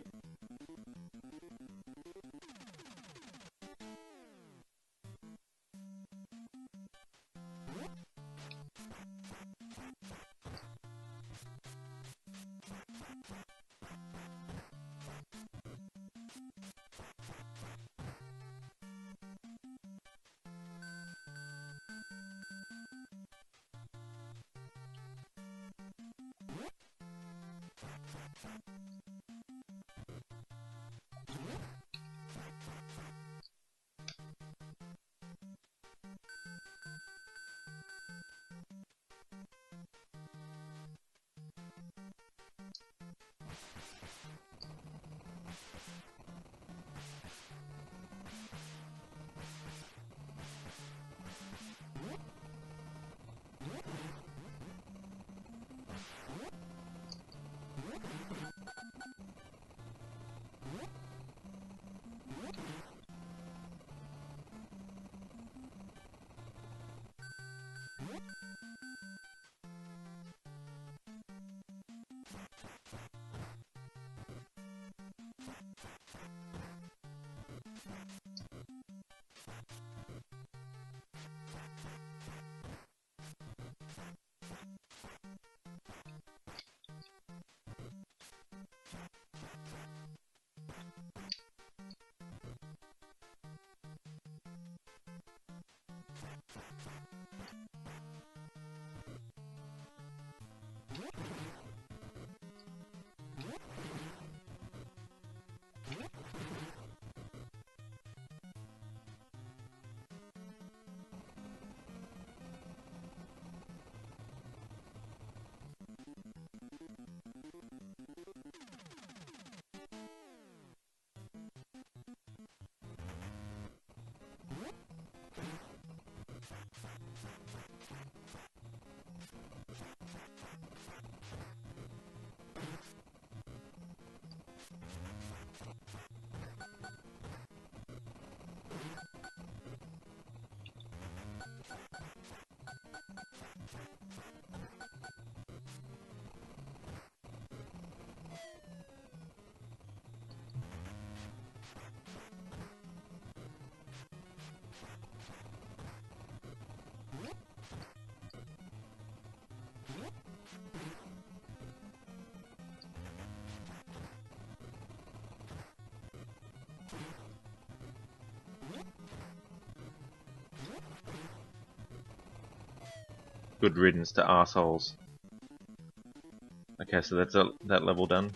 Good riddance to assholes. Okay, so that's that level done.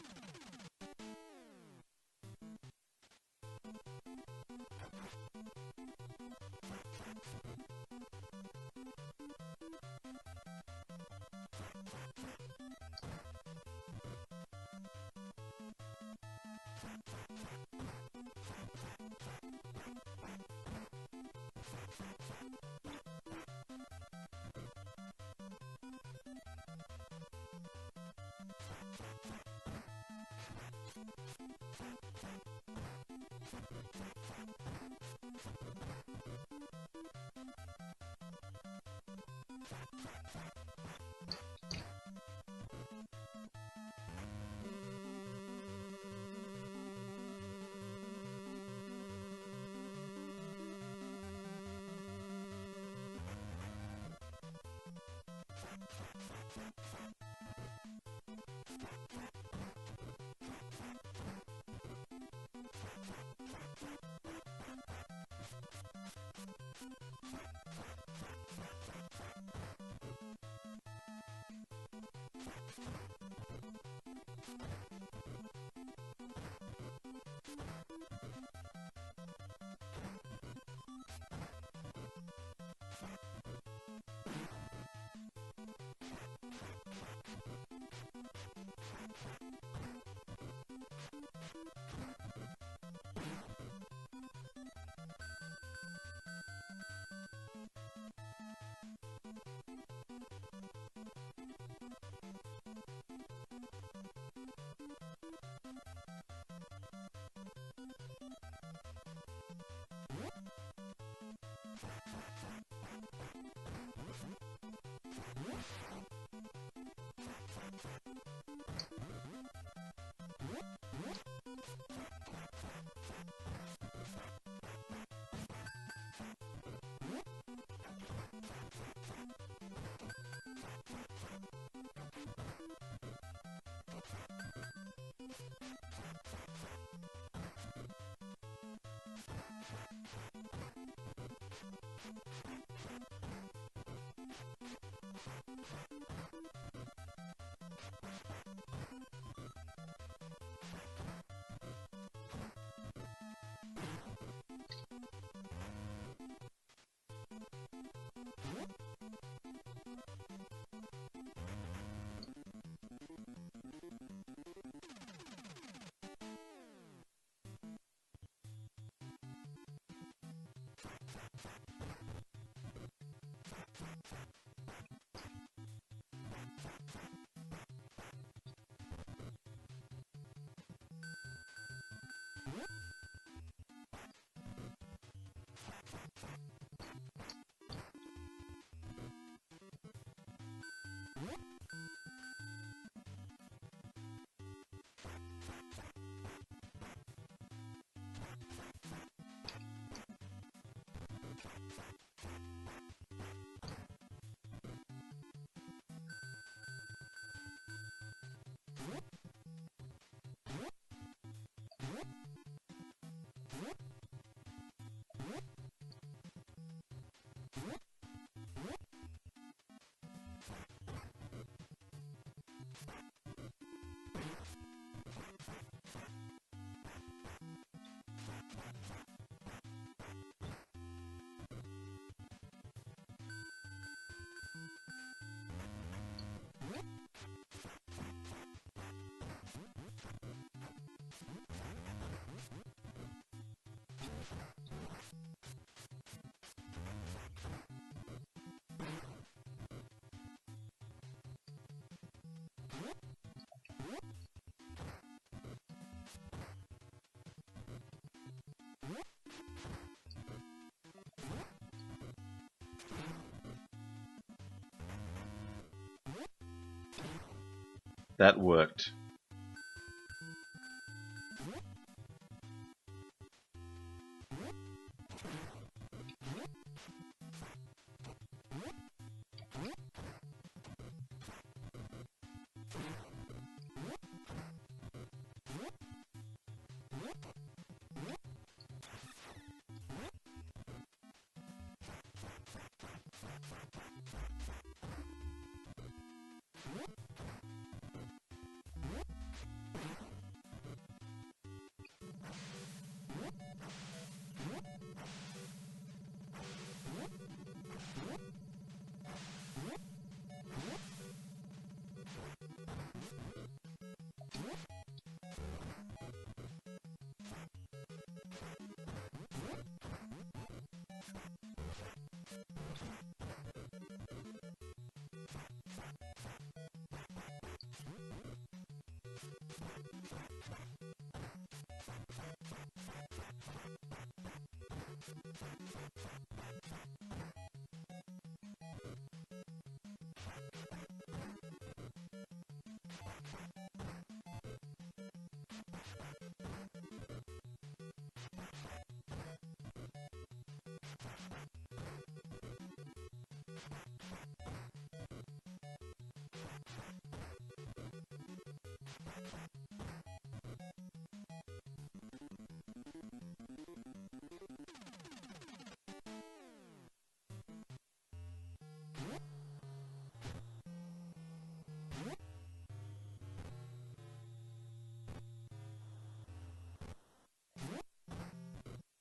That worked.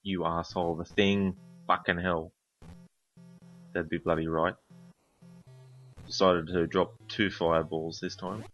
You asshole, the thing. Fucking hell. That'd be bloody right. Decided to drop 2 fireballs this time.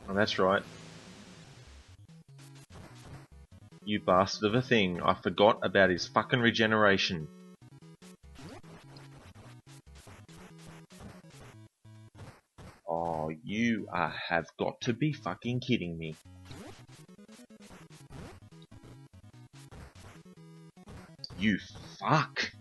Oh, that's right. You bastard of a thing. I forgot about his fucking regeneration. Oh, you have got to be fucking kidding me. You fuck.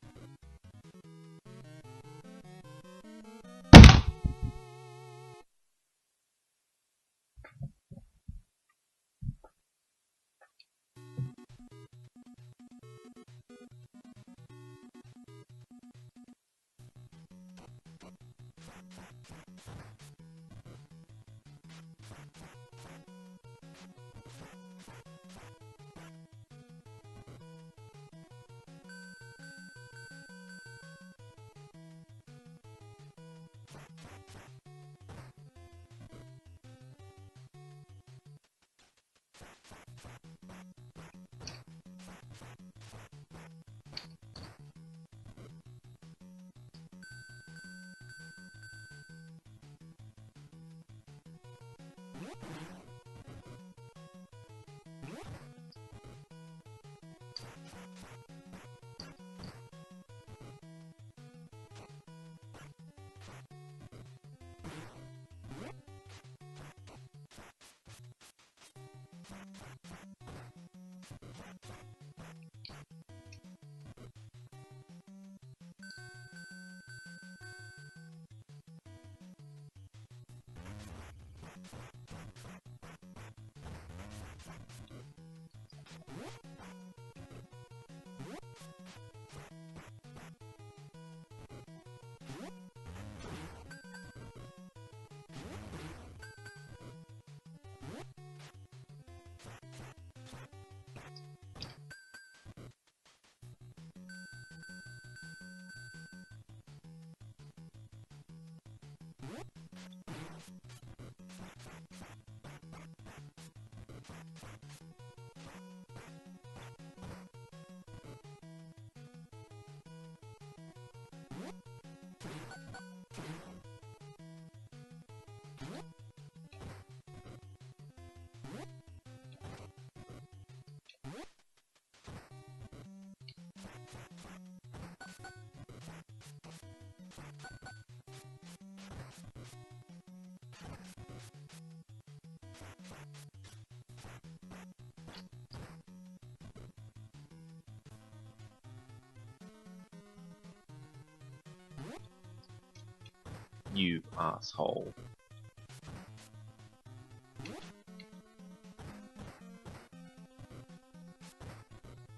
You asshole.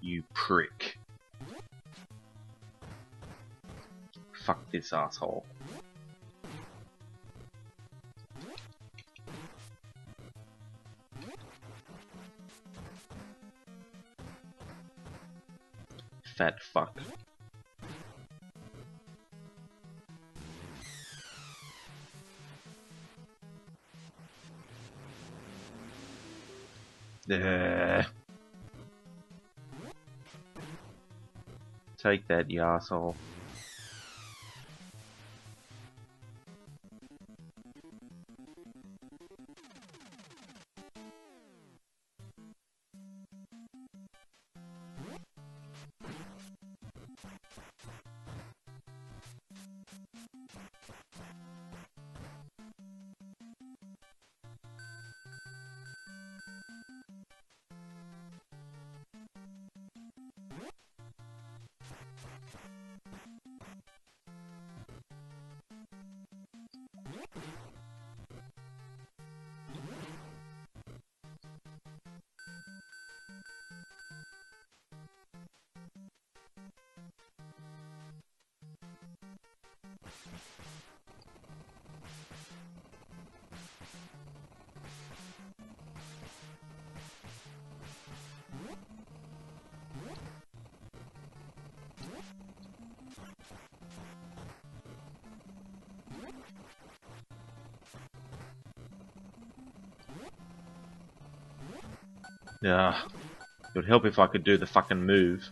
You prick. Fuck this asshole. Fat fuck. There. Take that, you asshole. Yeah. It would help if I could do the fucking move.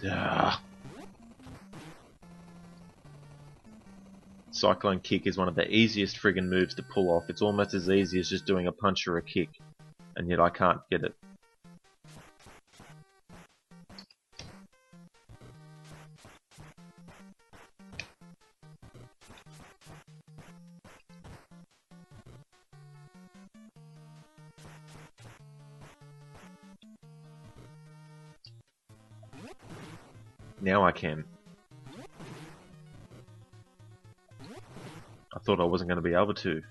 Yeah. Cyclone kick is one of the easiest friggin' moves to pull off. It's almost as easy as just doing a punch or a kick. And yet I can't get it. Now I can. I thought I wasn't going to be able to.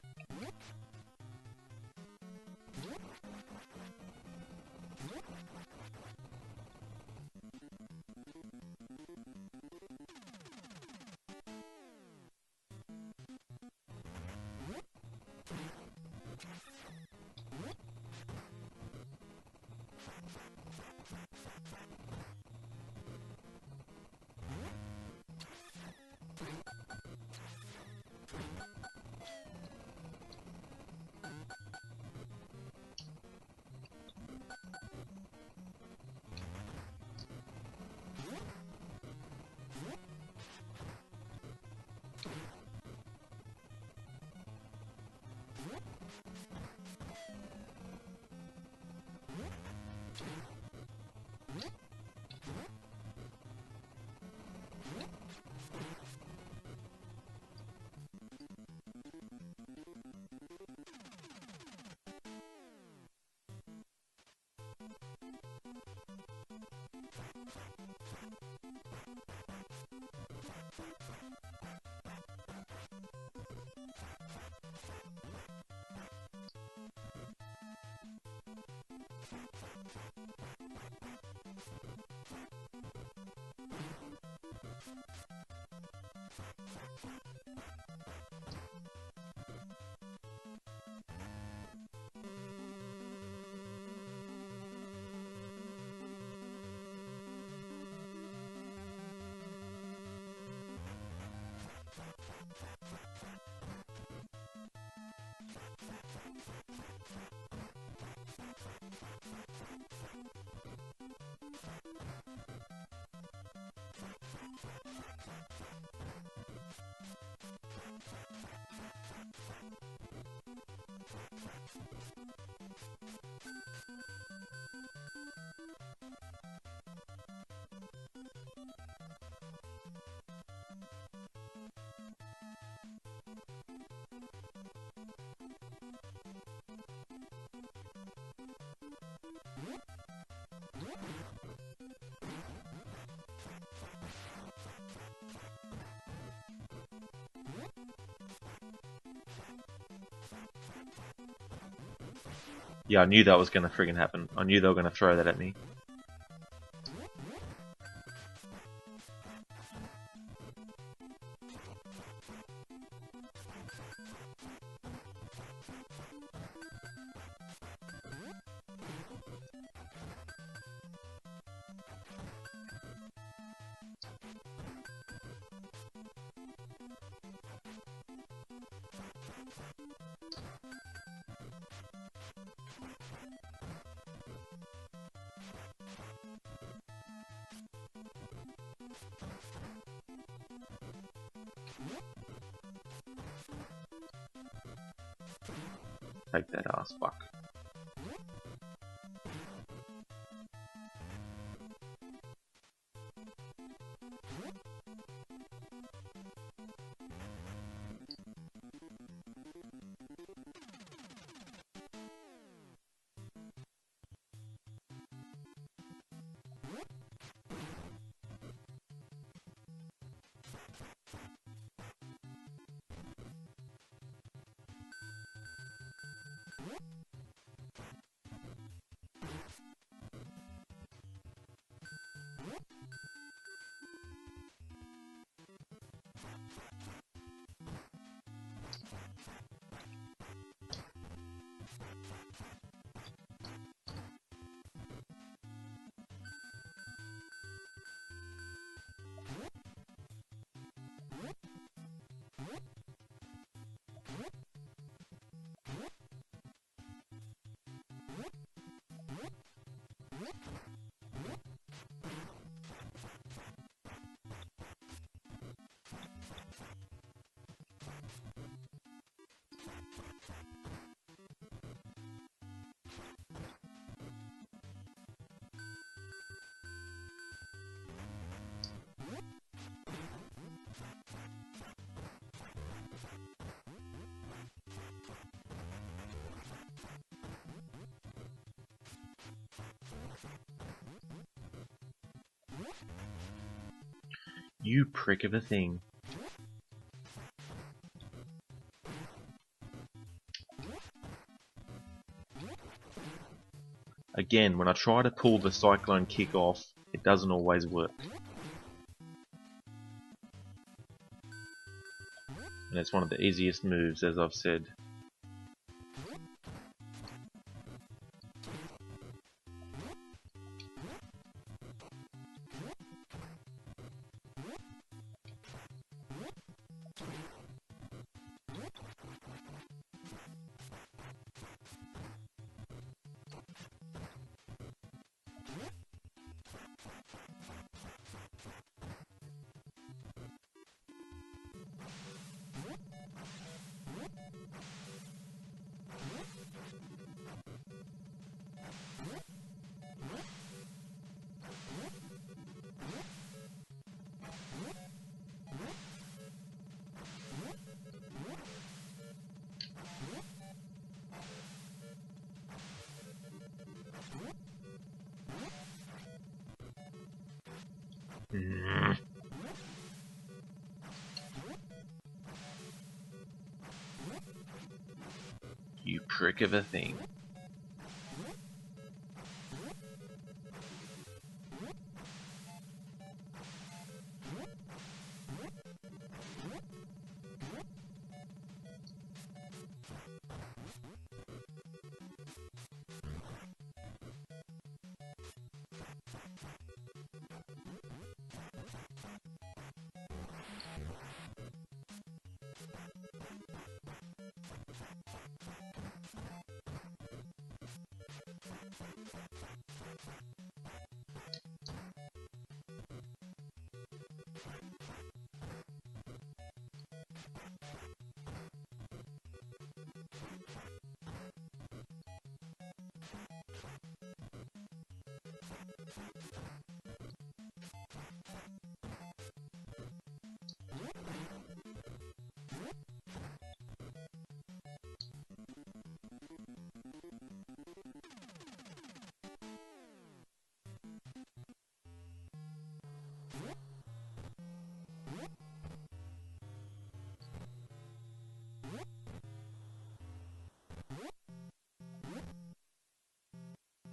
Yeah, I knew that was gonna friggin' happen. I knew they were gonna throw that at me. Take that ass, fuck. You prick of a thing. Again, when I try to pull the Cyclone Kick off, it doesn't always work. And it's one of the easiest moves, as I've said. You prick of a thing.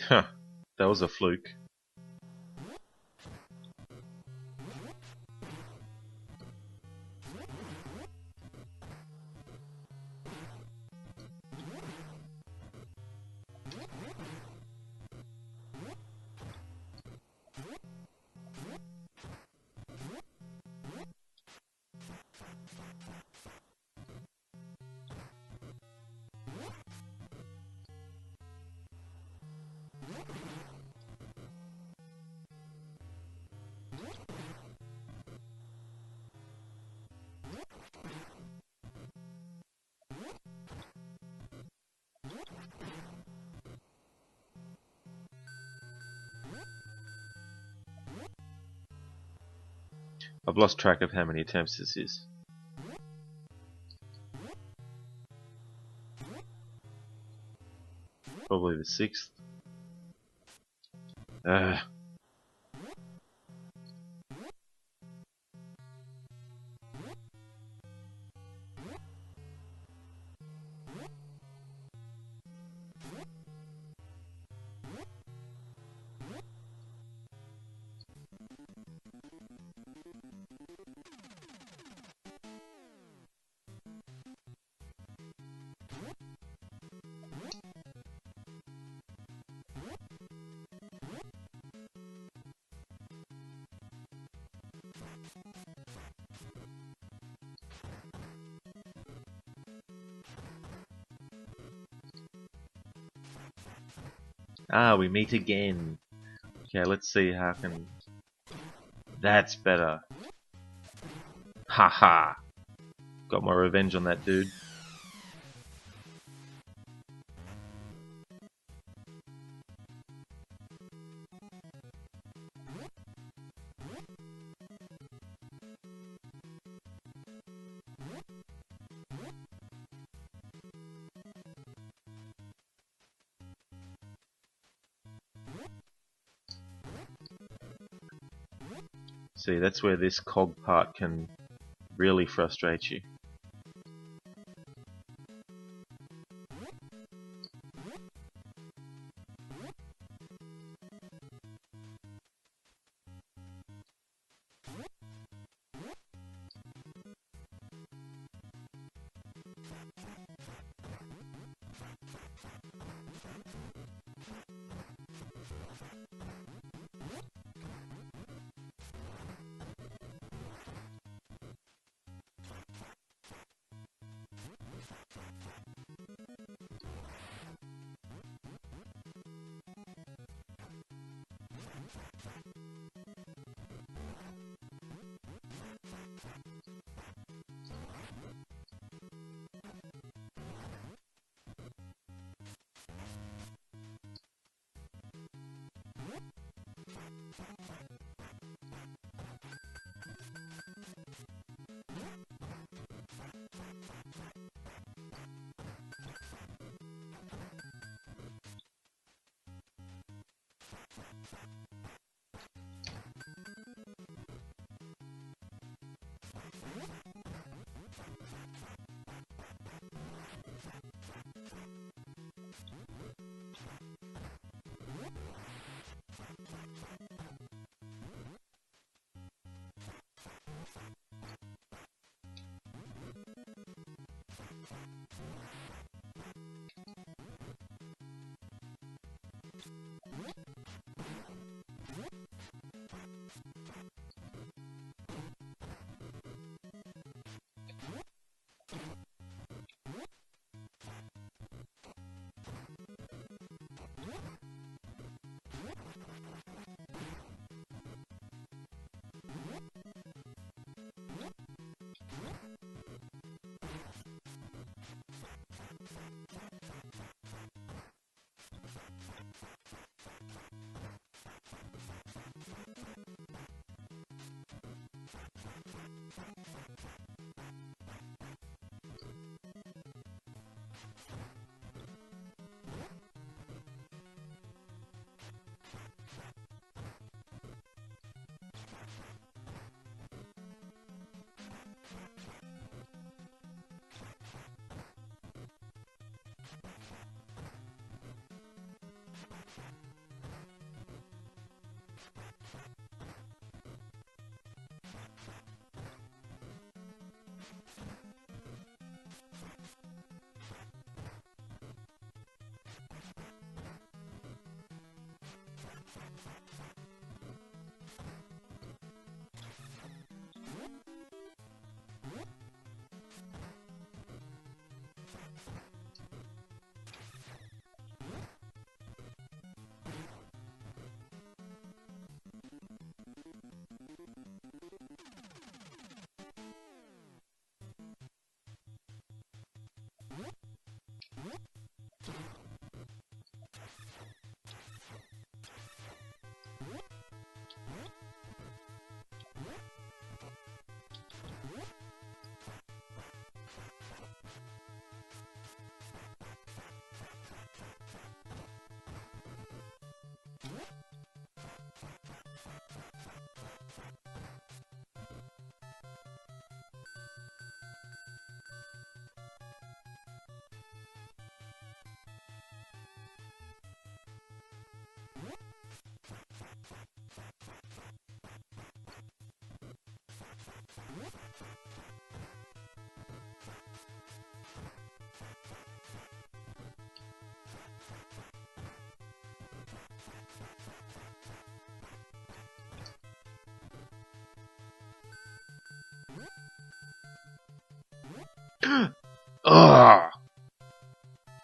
Huh, that was a fluke. I've lost track of how many attempts this is. Probably the 6th. Ah, we meet again. Okay, let's see how can... That's better. Haha. Got my revenge on that dude. See, that's where this cog part can really frustrate you. Ah!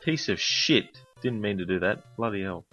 Piece of shit. Didn't mean to do that. Bloody hell.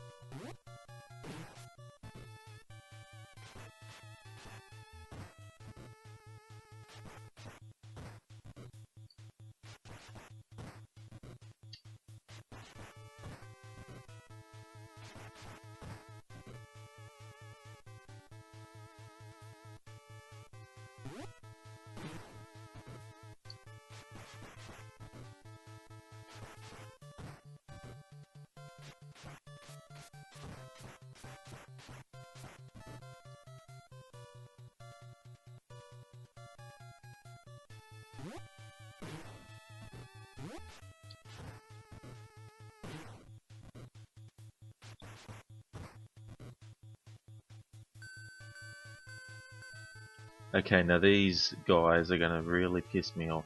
Okay, now these guys are gonna really piss me off.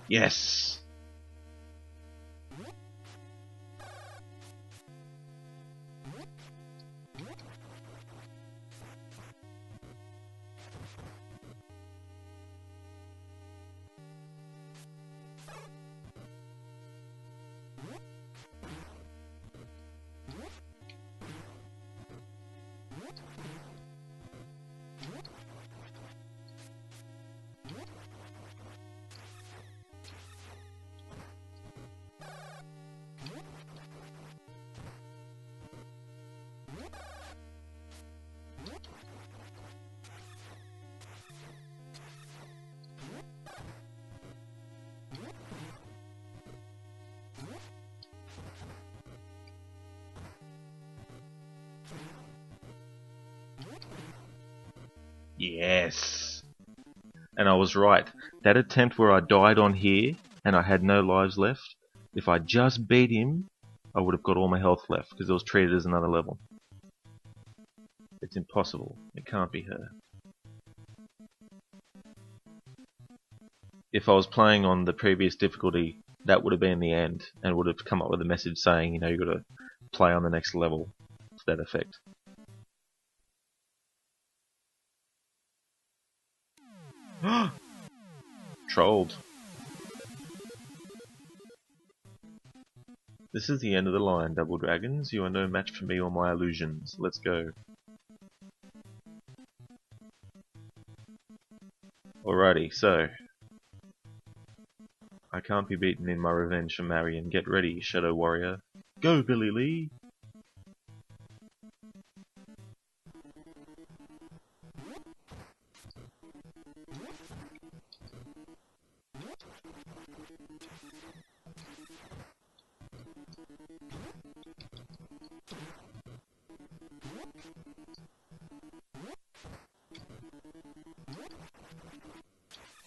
Yes! Yes! And I was right. That attempt where I died on here, and I had no lives left, if I just beat him, I would have got all my health left, because it was treated as another level. It's impossible. It can't be her. If I was playing on the previous difficulty, that would have been the end, and would have come up with a message saying, you know, you've got to play on the next level, to that effect. Trolled. This is the end of the line, Double Dragons. You are no match for me or my illusions. Let's go. Alrighty, so I can't be beaten in my revenge for Marion. Get ready, Shadow Warrior. Go, Billy Lee!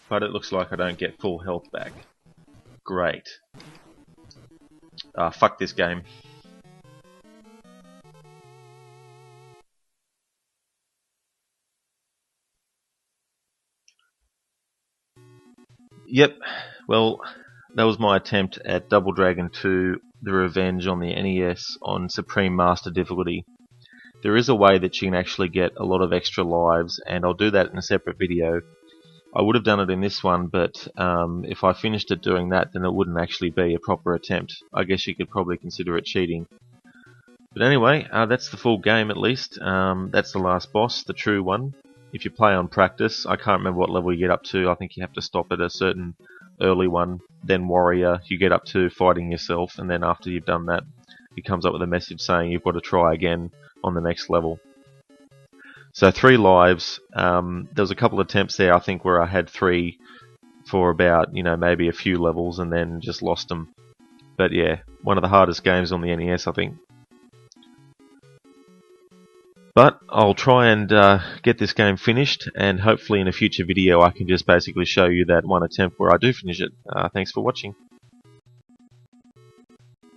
But it looks like I don't get full health back. Great. Ah, fuck this game. Yep, well, that was my attempt at Double Dragon 2, The Revenge on the NES on Supreme Master difficulty. There is a way that you can actually get a lot of extra lives, and I'll do that in a separate video. I would have done it in this one, but if I finished it doing that, then it wouldn't actually be a proper attempt. I guess you could probably consider it cheating. But anyway, that's the full game at least. That's the last boss, the true one. If you play on practice, I can't remember what level you get up to. I think you have to stop at a certain early one. Then warrior, you get up to fighting yourself, and then after you've done that, it comes up with a message saying you've got to try again on the next level. So 3 lives. There was a couple of attempts there, I think, where I had 3 for about, maybe a few levels and then just lost them. But yeah, one of the hardest games on the NES, I think. But I'll try and get this game finished, and hopefully in a future video I can just basically show you that one attempt where I do finish it. Thanks for watching.